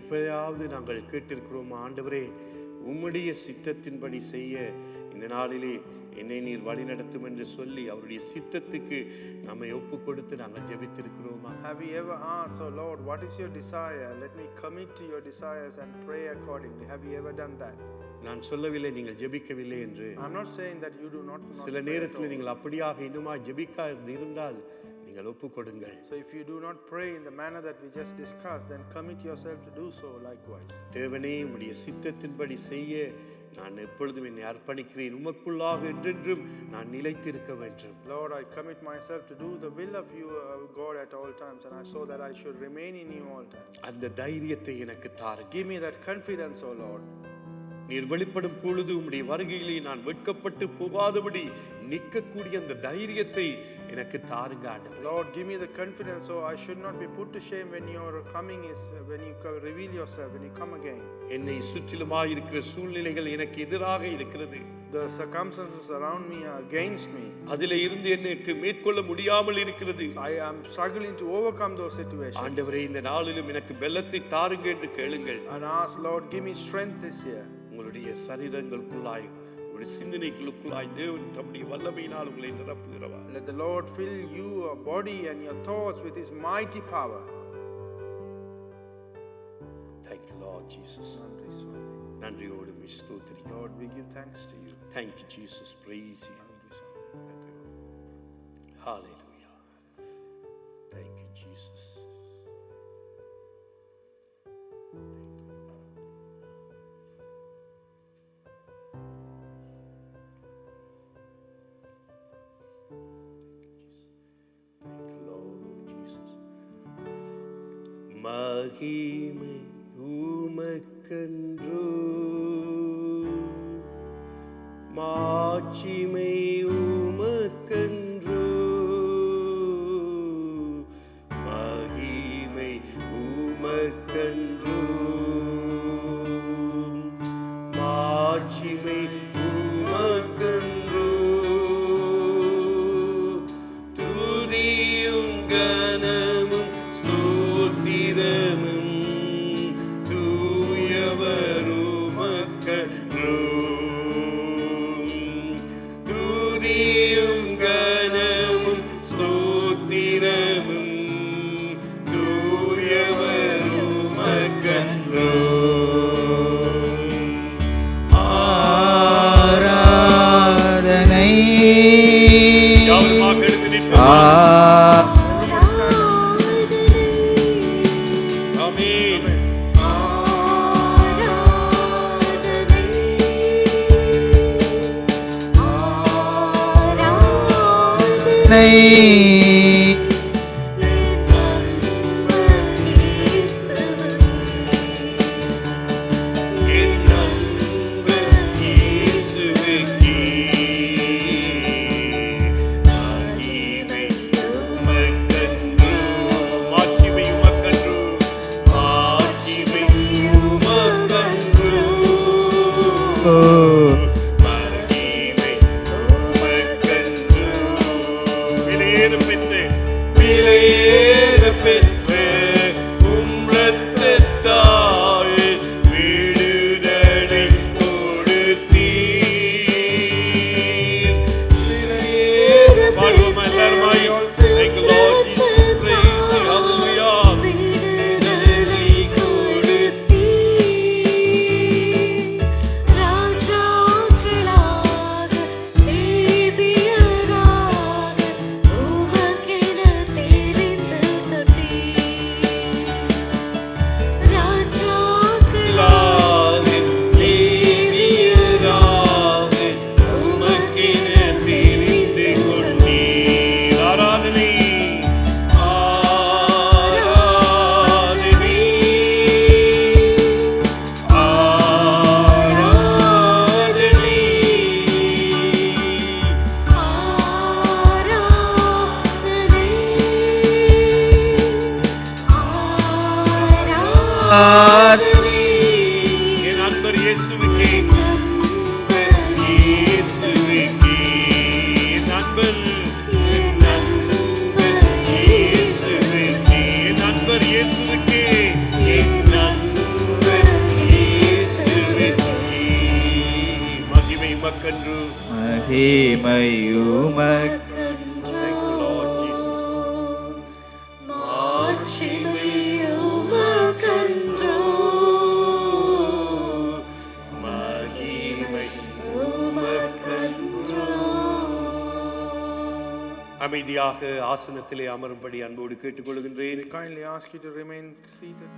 எப்பயாவது நாங்கள் கேட்டிருக்கிறோம், ஆண்டவரே உம்முடைய சித்தத்தின்படி செய்ய இந்த நாளிலே என்னை நீர் வழி நடத்தும் என்று சொல்லி அவருடைய சித்தத்துக்கு நம்மை ஒப்பு கொடுத்து நாங்கள் ஜெபித்திருக்கிறோமா? Have we ever asked, oh Lord, what is your desire? Let me commit to your desires and pray accordingly. Have you ever done that? நான் சொல்லவில்லை நீங்கள் ஜெபிக்கவில்லை என்று. I'm not saying that you do not சில நேரத்தில் நீங்கள் அப்படியாக இன்னுமா ஜெபிக்காது இருந்தால் நீங்கள் ஒப்பு கொடுங்கள். So if you do not pray in the manner that we just discussed, then commit yourself to do so likewise. தேவனே உம்முடைய சித்தத்தின்படி செய்ய நான் எப்பொழுதும் என்னை அர்ப்பணிக்கிறேன், உமக்குள்ளாக என்றென்றும் நான் நிலைத்திருக்க வேண்டும். Lord, I commit myself to do the will of you, God, at all times, and I saw that I should remain in you all times. அந்த தைரியத்தை எனக்கு தாருங்கள். Give me that confidence, O Lord. நீர் வெளிப்படும் பொழுது உம்முடைய வருகையிலே நான் வெட்கப்பட்டு போகாதபடி நிற்கக்கூடிய அந்த தைரியத்தை எனக்கு தாருங்க ஆண்டவரே. Lord, give me the confidence so I should not be put to shame when your coming is, when you reveal yourself, when you come again. என்னை சுற்றிலுமாய் இருக்கிற சூழ்நிலைகள் எனக்கு எதிராக இருக்கிறது. The circumstances around me are against me. அதிலே இருந்து எனக்கு மேற்கொள்ள முடியாமல் இருக்கிறது. I am struggling to overcome those situations. ஆண்டவரே, இந்த நாளிலும் எனக்கு பலத்தை தாருங்க என்று கேளுங்கள். And ask, Lord, give me strength this year. உங்களுடைய சரீரங்களுக்குள்ளாய் ஒரு சிந்தனைகளுக்குள்ளாய் தேவன் தம்முடைய வல்லமையினால் உங்களை நிரப்புகிறவா. Let the Lord fill your body and your thoughts with His mighty power. Thank you, Lord Jesus. நன்றி சுவாமி. நன்றியோடு உம்மை ஸ்தோத்திரிக்கிறோம். Lord, we give thanks to you. Thank you, Jesus. Praise you. நன்றி சுவாமி. Thank you. Hallelujah. Thank you, Jesus. Thank you, Lord Jesus. மகிமை உமக்கென்றோ, மாட்சிமை உமக்கென்றோ, மகிமை உமக்கென்றோ, மாட்சிமை உமக்கென்றோ, துதியும் கனமும் ஸ்தோத்திரமும் தூயவர் உமக்கென்றோ, துதியும் கனமும் ஸ்தோத்திரமும் தூயவர் உமக்கென்றோ. ஆராதனை யாவருமாக எழுந்து நிற்போம். ஆமென். என் நண்பர் இயேசுவுக்கே மகிமை உமக்கென்றோ, மாட்சிமை உமக்கென்றோ, மாட்சிமை உமக்கென்றோ, மகிமை உமக்கென்றோ. விலையேற பெற்ற உம் இரத்தத்தால் விடுதலை கொடுத்தீர். விலையேற பாடுவோமா எல்லாருமாய்? Thank you, Lord Jesus. Praise you. Hallelujah. விடுதலை கொடுத்தீர். ராஜாக்களாக தேவியராக உமக்கென தெரிந்து தொட்டீர். லாக லேவியராக உமக்கென தெரிந்து கொண்டீர். ஆராதனை ஆராதனை ஆராதனை. என் அன்பர் இயேசுவுக்கே, இயேசுவுக்கே, என் அன்பர் இயேசுவுக்கே, என் அன்பர் இயேசுவுக்கே, என் அன்பர் இயேசுவுக்கே. மகிமை உமக்கென்று. மகிமை உமக்கு Thank you, Lord Jesus. மாட்சிமை உமக்கென்றோ, மகிமை உமக்கென்றோ. அமைதியாக ஆசனத்திலே அமரும்படி அன்போடு கேட்டுக்கொள்கின்றேன். We kindly ask you to remain seated.